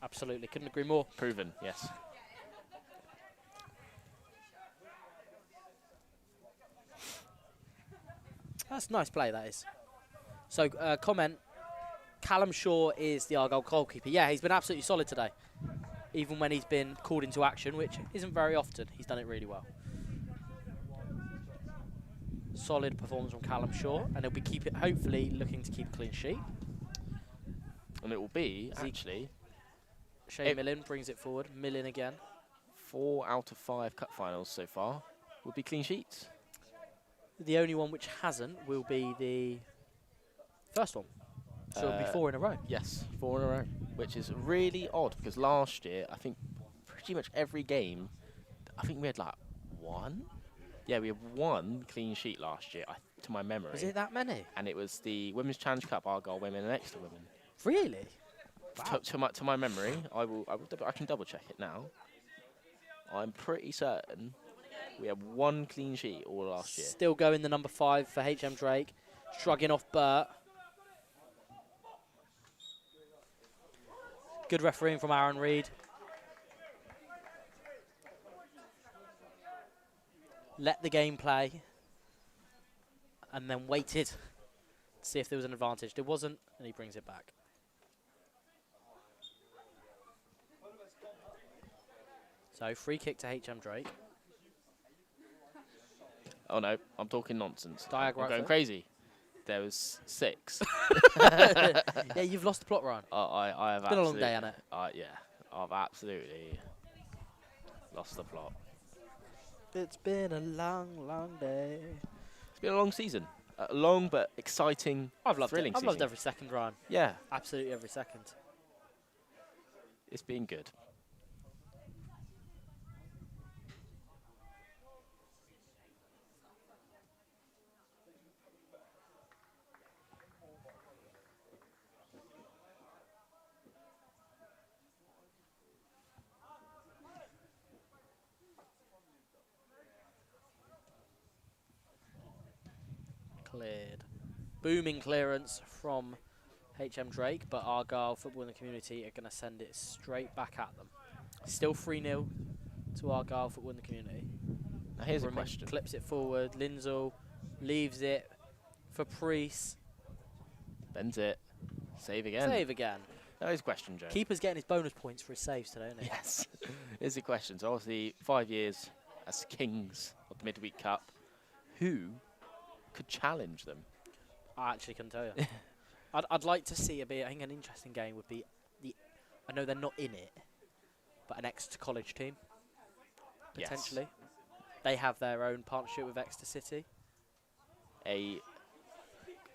Absolutely, couldn't agree more. proven, yes. That's nice play, that is. So, comment, Callum Shaw is the Argyle goalkeeper. Yeah, he's been absolutely solid today. Even when he's been called into action, which isn't very often. He's done it really well. Solid performance from Callum Shaw, and he'll be hopefully looking to keep a clean sheet. And it will be, actually, Shane Millen brings it forward. Millen again. 4 out of 5 cup finals so far will be clean sheets. The only one which hasn't will be the first one. So it'll be 4 in a row. Yes, 4 in a row, which is really odd because last year, I think pretty much every game, I think we had like 1. Yeah, we had 1 clean sheet last year, to my memory. Is it that many? And it was the Women's Challenge Cup, Argyle Women and Exeter Women. Really? Wow. To my memory, I can double check it now. I'm pretty certain we had 1 clean sheet all last year. Still going the number 5 for HM Drake. Shrugging off Burt. Good refereeing from Aaron Reid. Let the game play. And then waited to see if there was an advantage. There wasn't, and he brings it back. So, free kick to HM Drake. Oh no, I'm talking nonsense. Diag I'm right going foot. crazy. There was 6. Yeah, you've lost the plot, Ryan. I have. It's been a long day, hasn't it? Yeah, I've absolutely lost the plot. It's been a long, long day. It's been a long season, a long but exciting, I've loved thrilling it. I've loved season. every second, Ryan. Yeah, Absolutely every second. it's been good. cleared. Booming clearance from HM Drake, but Argyle Football in the Community are going to send it straight back at them. Still 3-0 to Argyle Football in the Community. Now here's a question. Clips it forward. Linzel leaves it for Priest. Bends it. Save again. Save again. Now here's a question, Joe. Keeper's getting his bonus points for his saves today, isn't he? Yes. Here's a question. So obviously 5 years as kings of the Midweek Cup. Who could challenge them? I actually couldn't tell you. I'd like to see I think an interesting game would be I know they're not in it, but an Exeter College team potentially. Yes. They have their own partnership with Exeter City. A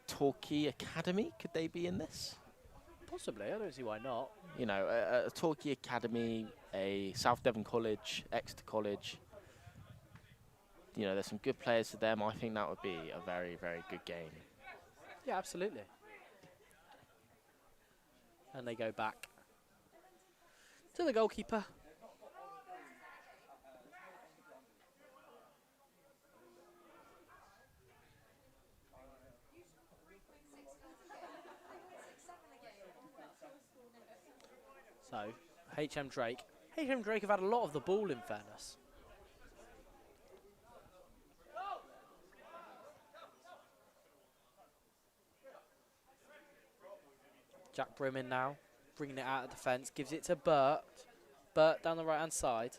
Torquay Academy, could they be in this? Possibly, I don't see why not. You know, a Torquay Academy, a South Devon College, Exeter College. You know, there's some good players to them. I think that would be a very, very good game. Yeah, absolutely. And they go back to the goalkeeper. So, HM Drake. HM Drake have had a lot of the ball, in fairness. Jack Brimmin now, bringing it out of defence, gives it to Burt. Burt down the right-hand side.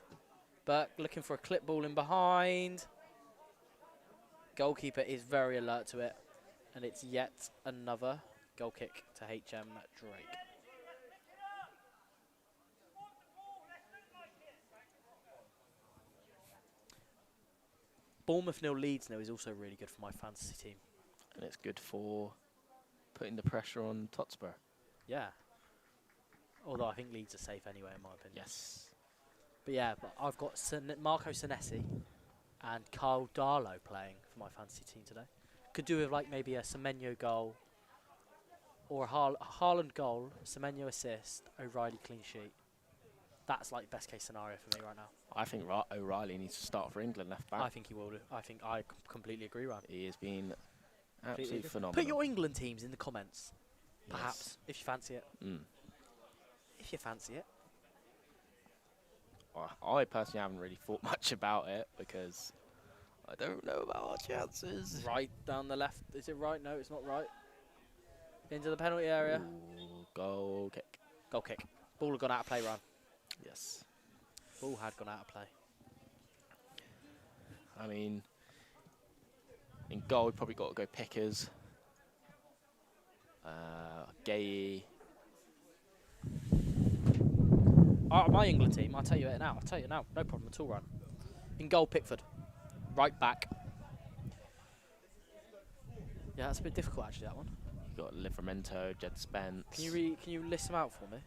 Burt looking for a clip ball in behind. Goalkeeper is very alert to it, and it's yet another goal kick to HM Drake. Bournemouth 0 Leeds now is also really good for my fantasy team. And it's good for putting the pressure on Totspur. Yeah. Although I think Leeds are safe anyway, in my opinion. Yes. But yeah, but I've got Marco Senesi and Carl Darlow playing for my fantasy team today. Could do with like maybe a Semenyo goal or a Haaland goal, Semenyo assist, O'Reilly clean sheet. That's like best case scenario for me right now. I think O'Reilly needs to start for England left back. I think he will do. I completely agree, Ryan. He has been absolutely phenomenal. Put your England teams in the comments, perhaps, if you fancy it. Mm. If you fancy it. I personally haven't really thought much about it because I don't know about our chances. Right down the left. Is it right? No, it's not right. Into the penalty area. Ooh, goal kick. Goal kick. Ball had gone out of play, Ryan. Yes. Ball had gone out of play. I mean, in goal, we've probably got to go Pickers. Gay. My England team, I'll tell you it now. No problem at all, Ryan. In goal, Pickford. Right back. Yeah, that's a bit difficult, actually, that one. You've got Livramento, Jed Spence. Can you list them out for me?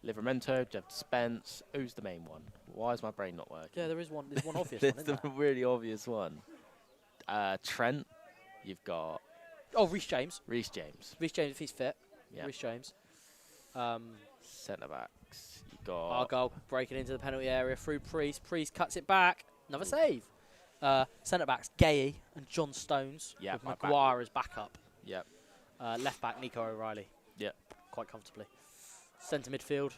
Livramento, Jed Spence. Who's the main one? Why is my brain not working? Yeah, there is one. There's one obvious There's one, isn't the there? really obvious one. Trent. You've got Oh, Reece James. Reece James. Reece James, if he's fit. Yeah. Reece James. Centre backs. You got Argyle breaking into the penalty area through Priest. Priest cuts it back. Another save. Centre backs, Gay and John Stones. Yeah, with right Maguire as backup. Yep. Left back, Nico O'Reilly. Yep. Quite comfortably. Centre midfield.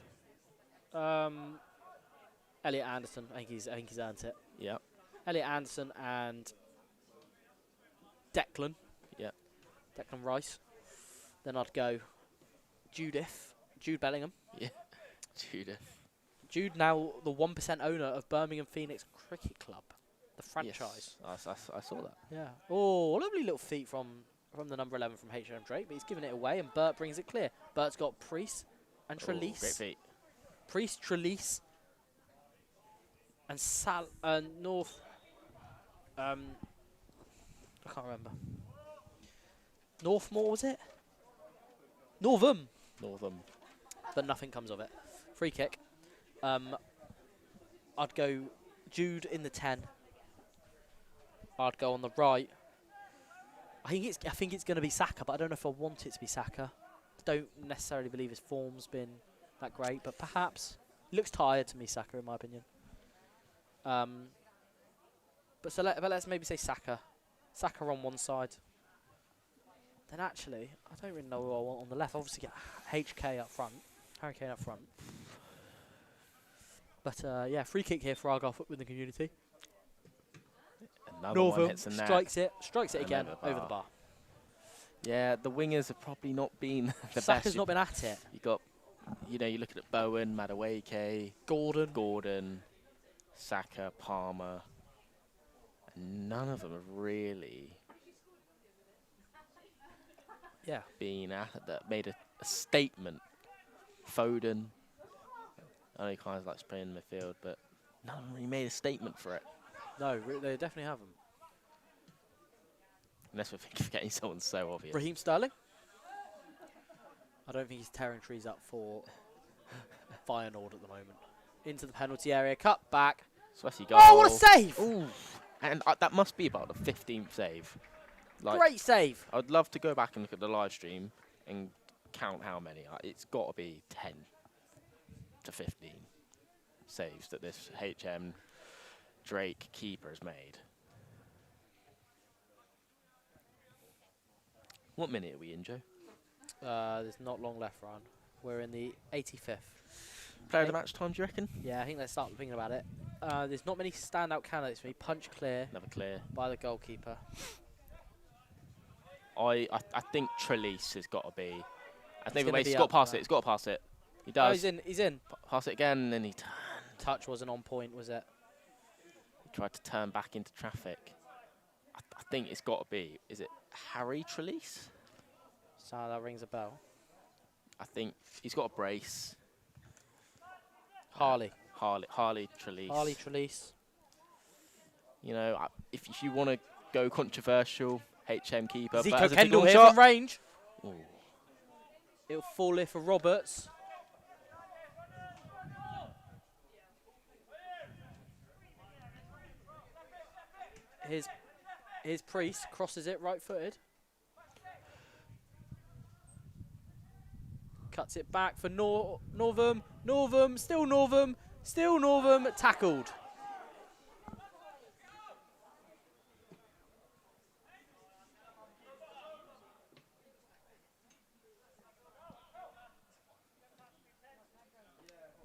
Elliot Anderson. I think he's earned it. Yep. Elliot Anderson and Declan. Yep. Declan Rice. Then I'd go Jude Bellingham. Yeah. Judith. Jude now the 1% owner of Birmingham Phoenix Cricket Club, the franchise. Yes, I saw that. Yeah. Oh, lovely little feat from the number 11 from HM Drake, but he's giving it away, and Burt brings it clear. Burt's got Priest and Trelise. Great feat. Priest, Trelise, and North. I can't remember. Northmore, was it? Northam. But nothing comes of it. Free kick. I'd go Jude in the 10. I'd go on the right. I think it's going to be Saka, but I don't know if I want it to be Saka. Don't necessarily believe his form's been that great, but perhaps he looks tired to me, Saka, in my opinion. But let's maybe say Saka. Saka on one side. then actually, I don't really know who I want on the left. Obviously, get HK up front. Harry Kane up front. But yeah, free kick here for Argyle Football in the community. Another one Northam hits the net. strikes it And again over the bar. Yeah, the wingers have probably not been the Saka's best. not been at it. You got, you know, you're looking at Bowen, Madueke, Gordon, Saka, Palmer, and none of them have really been at that, made a statement. Foden, I know he kind of likes playing in midfield, but none of them really made a statement for it. No, they definitely haven't. Unless we're forgetting someone so obvious. Raheem Sterling. I don't think he's tearing trees up for Feyenoord at the moment. Into the penalty area, cut back. Sweaty goal. Oh, what a save! Ooh. And that must be about the 15th save. Like, Great save. I'd love to go back and look at the live stream and count how many. It's got to be 10 to 15 saves that this HM Drake keeper has made. What minute are we in, Joe? There's not long left, Ryan. We're in the 85th. Player of the match time, do you reckon? Yeah, I think let's start thinking about it. There's not many standout candidates for me. Punch clear. Never clear. By the goalkeeper. I think Trellis has got to be. I think gonna he's be got up to pass there. it. He's got to pass it. He Oh, does. he's in. He's in. Pass it again, and then he Touch wasn't on point, was it? tried to turn back into traffic. I think it's got to be. Is it Harry Trellis? So that rings a bell. I think he's got a brace. Harley Trellis. Harley Trellis. You know, if you want to go controversial, HM keeper. but Zico as a Kendall big here shot, from range. Ooh. It'll fall here for Roberts. Here's Priest, crosses it right-footed. Cuts it back for Northam, still Northam, tackled.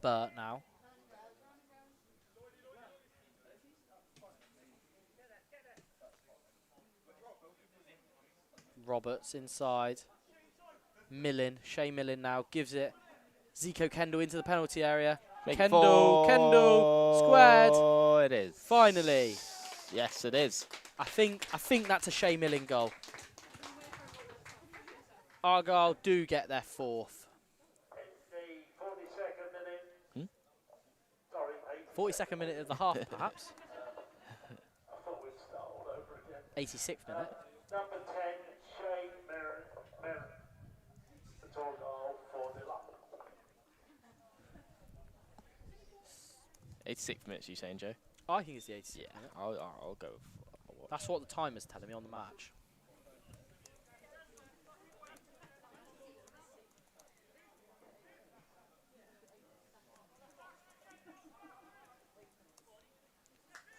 Burt now. Roberts inside. Shea Millen now gives it. Zico Kendall into the penalty area. Kendall, squared. Oh, it is. Finally. Yes, it is. I think that's a Shea Millen goal. Argyle do get their fourth. It's the 42nd minute. Sorry, 42nd minute of the half, perhaps. I thought we'd start all over again. 86th minute. Number 10, Shea Merritt. It's Argyle 4-0 up. 86 minutes, you saying, Joe? I think it's the 86th Yeah, minute. I'll go. That's what the timer's telling me on the match.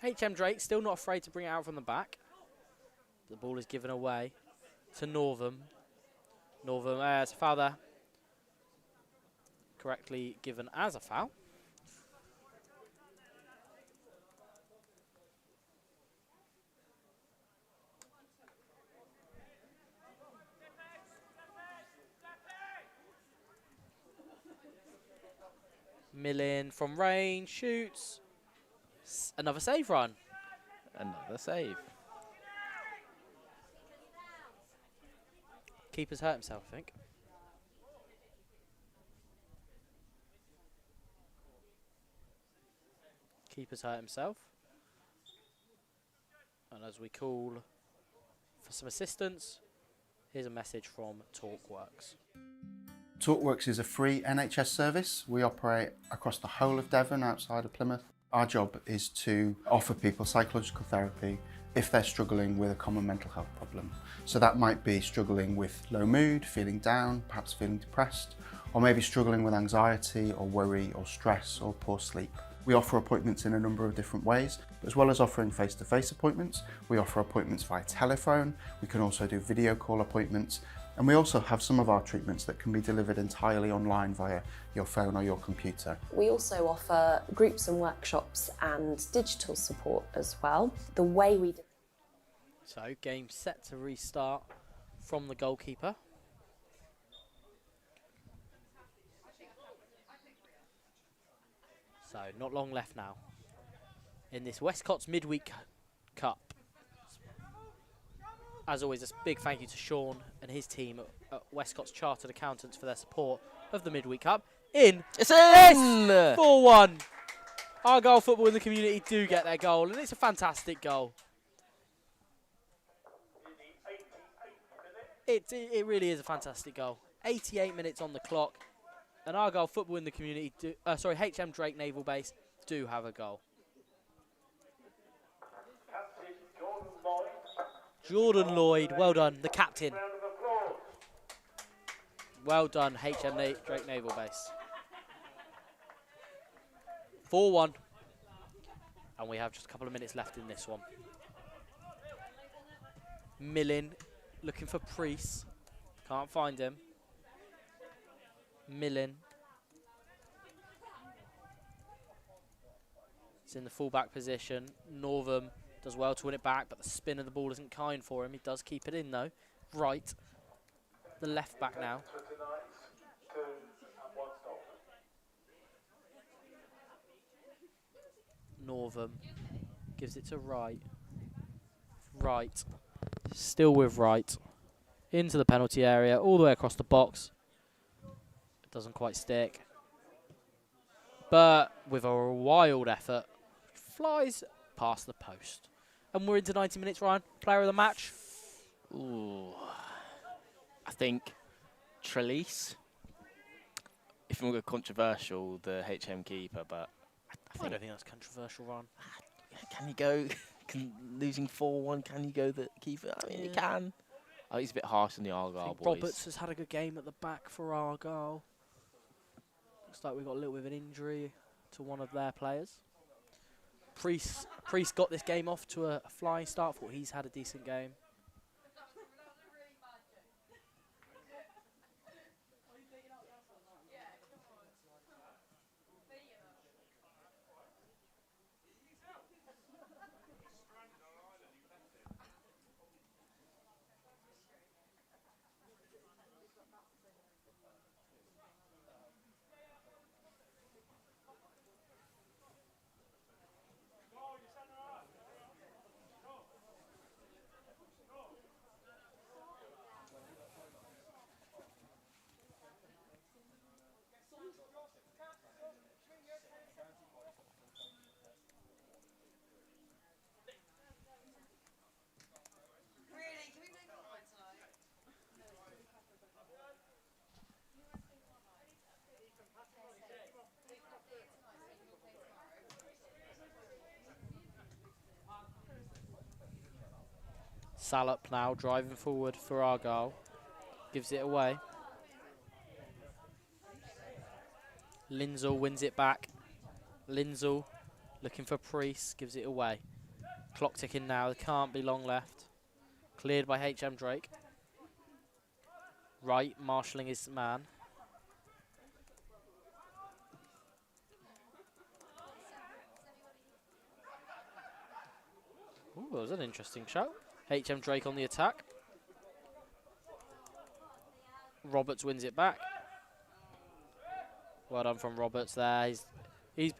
HM Drake still not afraid to bring it out from the back. The ball is given away to Northam. It's a foul there. Correctly given as a foul. Millen from range, shoots. Another save run. Another save. Keeper's hurt himself, I think. Keeper's hurt himself. And as we call for some assistance, here's a message from TalkWorks. TalkWorks is a free NHS service. We operate across the whole of Devon outside of Plymouth. Our job is to offer people psychological therapy if they're struggling with a common mental health problem. So that might be struggling with low mood, feeling down, perhaps feeling depressed, or maybe struggling with anxiety or worry or stress or poor sleep. We offer appointments in a number of different ways. As well as offering face-to-face appointments, we offer appointments via telephone. We can also do video call appointments. And we also have some of our treatments that can be delivered entirely online via your phone or your computer. We also offer groups and workshops and digital support as well. The way we So game set to restart from the goalkeeper. So not long left now in this Westcotts Midweek Cup. As always, a big thank you to Sean and his team at Westcotts Chartered Accountants for their support of the Midweek Cup. It's in! 4-1. Argyle Football in the community do get their goal, and it's a fantastic goal. It really is a fantastic goal. 88 minutes on the clock, and Argyle Football in the community do, HM Drake Naval Base do have a goal. Jordan Lloyd, well done, the captain. Well done, HM Drake Naval Base. 4-1, and we have just a couple of minutes left in this one. Millin looking for Priest, can't find him. Millin. It's in the full-back position. Northam does well to win it back, but the spin of the ball isn't kind for him. He does keep it in, though. Right. The left-back now. Northam gives it to Wright. Wright. Still with Wright. Into the penalty area, all the way across the box. It doesn't quite stick. But with a wild effort, flies past the post. And we're into 90 minutes, Ryan. Player of the match. Ooh. I think Trellis. If I'm going to go controversial, the HM keeper, but I don't think that's controversial, Ryan. Can you go losing 4-1? Can you go the keeper? I mean, you can. I think he's a bit harsh on the Argyle boys. Roberts has had a good game at the back for Argyle. Looks like we've got a little bit of an injury to one of their players. Priest got this game off to a flying start. Thought he's had a decent game. Salop now driving forward for Argyle. Gives it away. Linzel wins it back. Linzel looking for Priest. Gives it away. Clock ticking now. There can't be long left. Cleared by HM Drake. Wright marshalling his man. Ooh, that was an interesting shot. HM Drake on the attack. Roberts wins it back. Well done from Roberts there.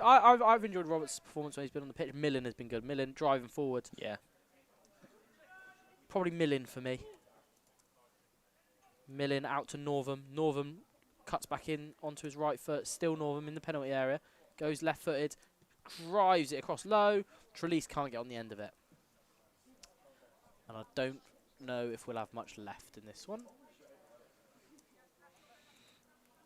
I've enjoyed Roberts' performance when he's been on the pitch. Millin has been good. Millin driving forward. Yeah. Probably Millin for me. Millin out to Northam. Northam cuts back in onto his right foot. Still Northam in the penalty area. Goes left-footed. Drives it across low. Trellis can't get on the end of it. And I don't know if we'll have much left in this one.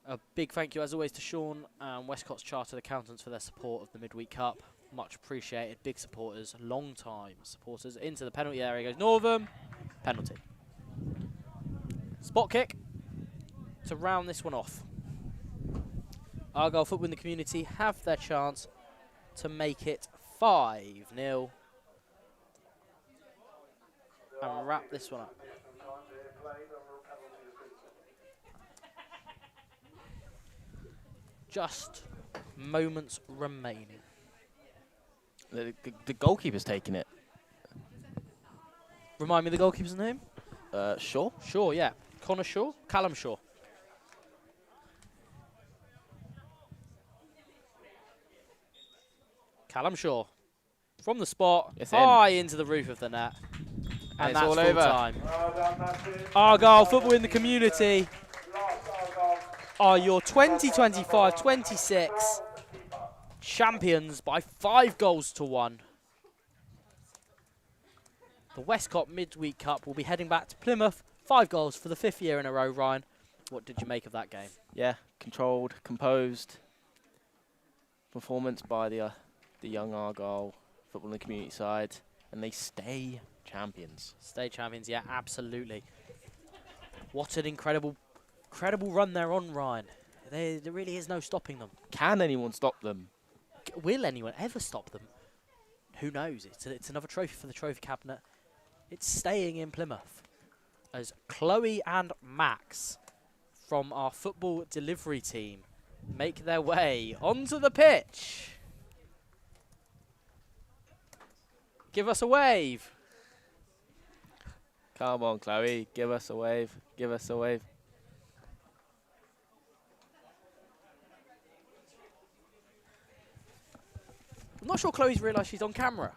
A big thank you, as always, to Sean and Westcotts Chartered Accountants for their support of the Midweek Cup. Much appreciated. Big supporters, long-time supporters. Into the penalty area goes Northam. Penalty. Spot kick to round this one off. Argyle Football in the community have their chance to make it 5-0. And wrap this one up. Just moments remaining. The goalkeeper's taking it. Remind me the goalkeeper's name? Shaw? Shaw, yeah. Connor Shaw? Callum Shaw. Callum Shaw. From the spot, It's high into the roof of the net. And it's that's all full over. time. Argyle football in the community are your 2025-26 champions by 5 goals to 1. The Westcott Midweek Cup will be heading back to Plymouth. 5 goals for the 5th year in a row, Ryan. What did you make of that game? Yeah, controlled, composed performance by the young Argyle football in the community side, and they stay champions. Stay champions, yeah, absolutely. What an incredible run they're on, Ryan. There really is no stopping them. Can anyone stop them? Will anyone ever stop them? Who knows? It's another trophy for the trophy cabinet. It's staying in Plymouth as Chloe and Max from our football delivery team make their way onto the pitch. Give us a wave. Come on, Chloe, give us a wave. Give us a wave. I'm not sure Chloe's realised she's on camera.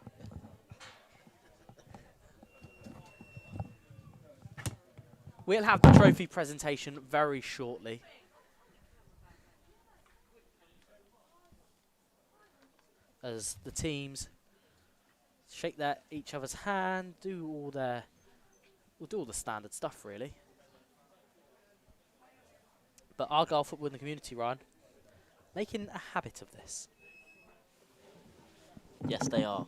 We'll have the trophy presentation very shortly. As the teams shake each other's hand, we'll do all the standard stuff really. But Argyle football in the community, Ryan, making a habit of this. Yes, they are.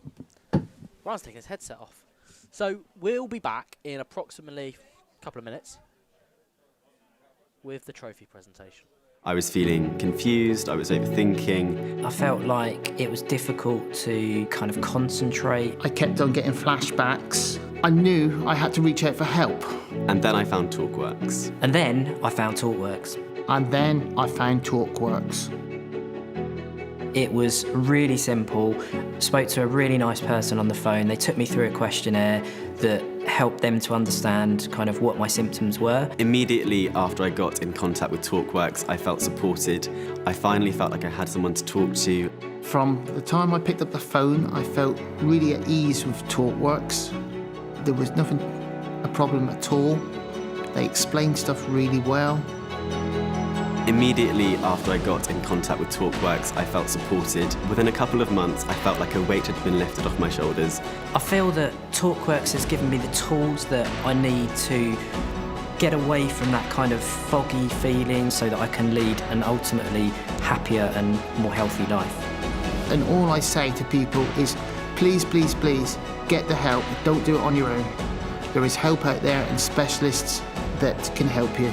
Ryan's taking his headset off. So we'll be back in approximately a couple of minutes with the trophy presentation. I was feeling confused, I was overthinking. I felt like it was difficult to kind of concentrate. I kept on getting flashbacks. I knew I had to reach out for help. And then I found TalkWorks. And then I found TalkWorks. And then I found TalkWorks. It was really simple. Spoke to a really nice person on the phone. They took me through a questionnaire that helped them to understand kind of what my symptoms were. Immediately after I got in contact with TalkWorks, I felt supported. I finally felt like I had someone to talk to. From the time I picked up the phone, I felt really at ease with TalkWorks. There was nothing a problem at all. They explained stuff really well. Immediately after I got in contact with TalkWorks, I felt supported. Within a couple of months, I felt like a weight had been lifted off my shoulders. I feel that TalkWorks has given me the tools that I need to get away from that kind of foggy feeling so that I can lead an ultimately happier and more healthy life. And all I say to people is, please, please, please, get the help. Don't do it on your own. There is help out there and specialists that can help you.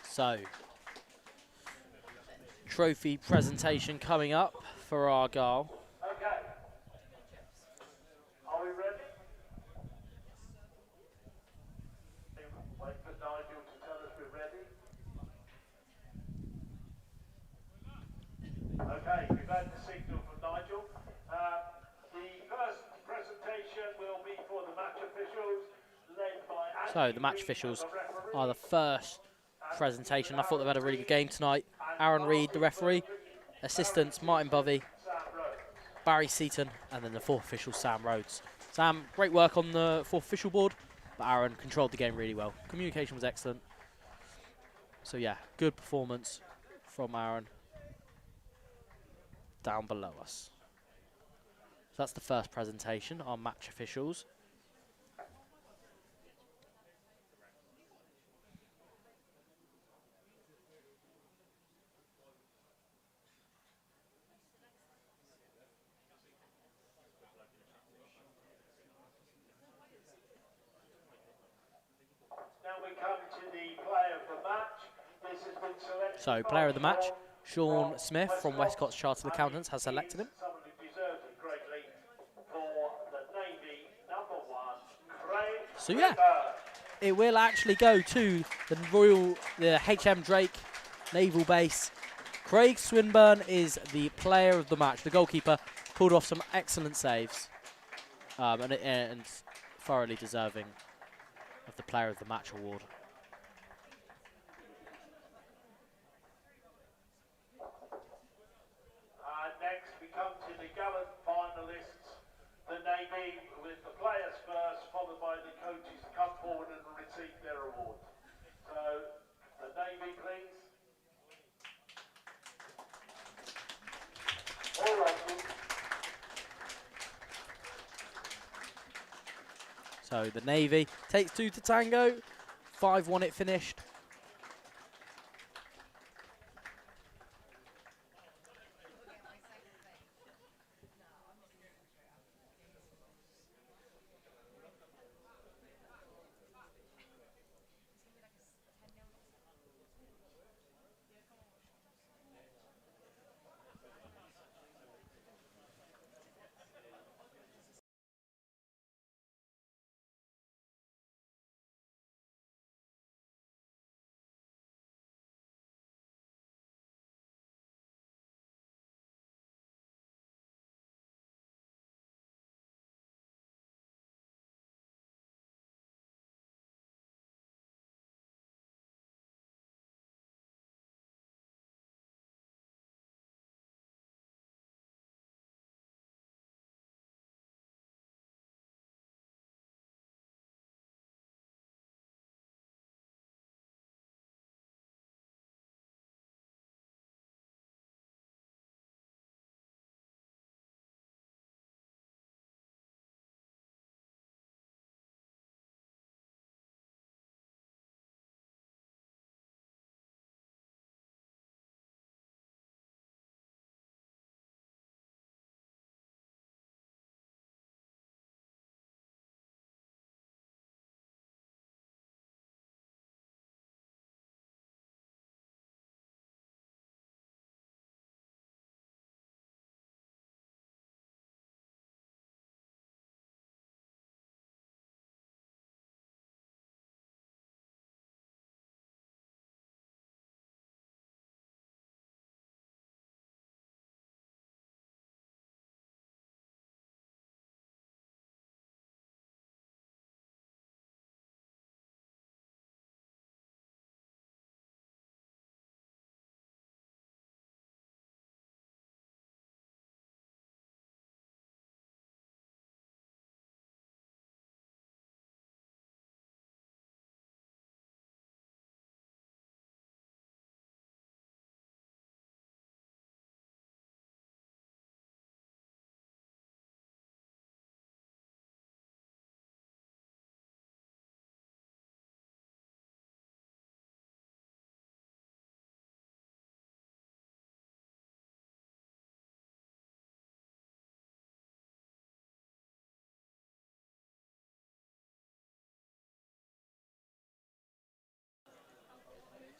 So, trophy presentation coming up for Argyle. Okay. Are we ready? Wait for Nigel to tell us we're ready. Okay, we've had the signal from Nigel. The first presentation will be for the match officials, led by So, the match officials are the first presentation. I thought they've had a really good game tonight. Aaron Reid, the referee, assistants Martin Bovey, Barry Seaton, and then the fourth official, Sam Rhodes. Sam, great work on the fourth official board, but Aaron controlled the game really well. Communication was excellent. So yeah, good performance from Aaron down below us. So that's the first presentation, our match officials. Now we come to the player of the match. The So, player of the match, Sean Smith from Westcotts Chartered Accountants has selected him. Someone who deserves it greatly for the Navy, number 1, Craig So yeah, Swinburne. it will actually go to the HM Drake Naval Base. Craig Swinburne is the player of the match. The goalkeeper pulled off some excellent saves and thoroughly deserving of the player of the match award. Next we come to the gallant finalists, the Navy, with the players first, followed by the coaches to come forward and receive their award. So, the Navy, please. All right. So the Navy takes 2 to tango, 5-1 it finished.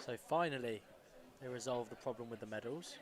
So finally, they resolved the problem with the medals.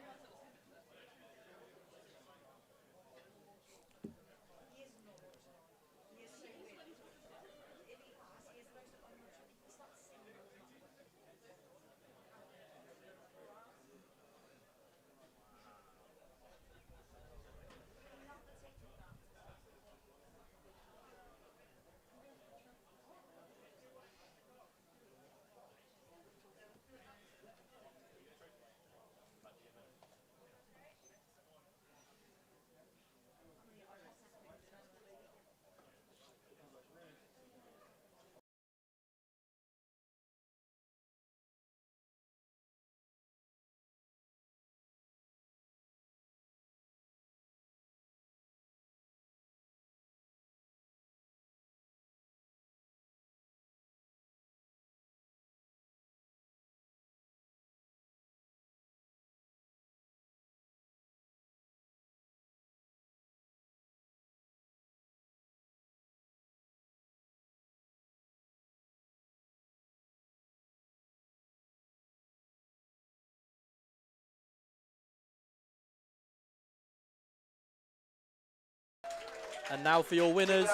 And now for your winners.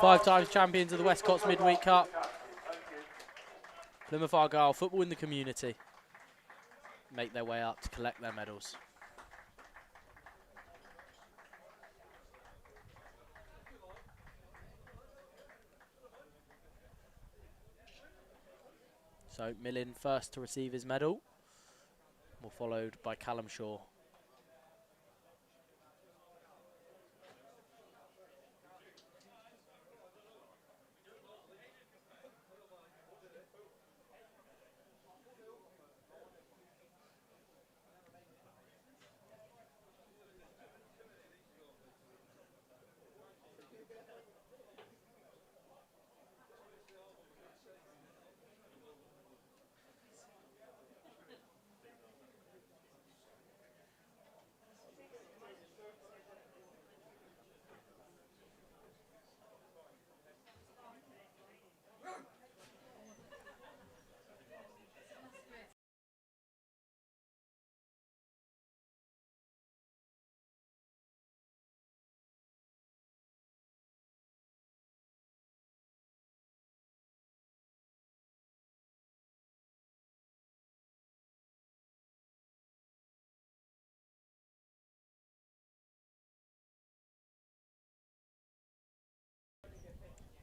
5 times champions of the Westcotts Midweek Cup. Plymouth Argyle Football in the Community make their way up to collect their medals. So Millin first to receive his medal, followed by Callum Shaw.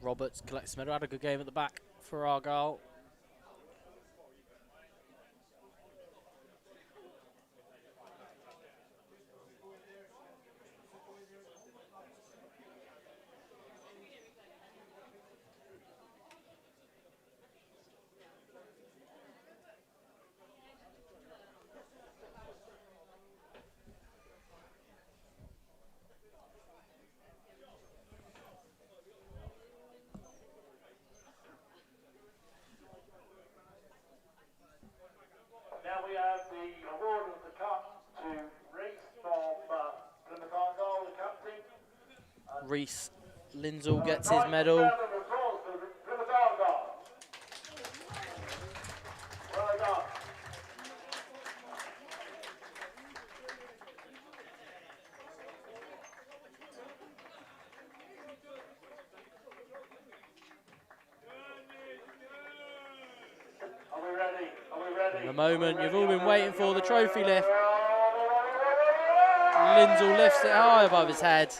Roberts collects medal. Had a good game at the back for Argyle. Now we have the award of the cup to Reese from Plymouth Argyle, the captain. Reese Lindsall gets his medal. Round of applause for Plymouth Argyle. Well done. Are we ready? Are we ready? The moment you've all been waiting for, the trophy lift. Lindsall lifts it high above his head.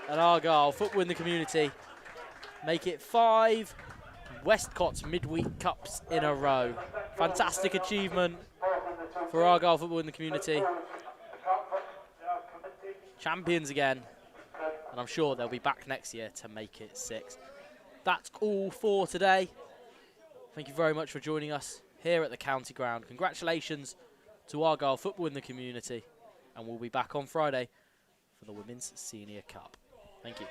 And Argyle Football in the Community make it 5 Westcotts Midweek Cups in a row. Fantastic achievement for Argyle Football in the Community. Champions again. And I'm sure they'll be back next year to make it 6. That's all for today. Thank you very much for joining us here at the County Ground. Congratulations to Argyle Football in the Community. And we'll be back on Friday for the Women's Senior Cup. Thank you.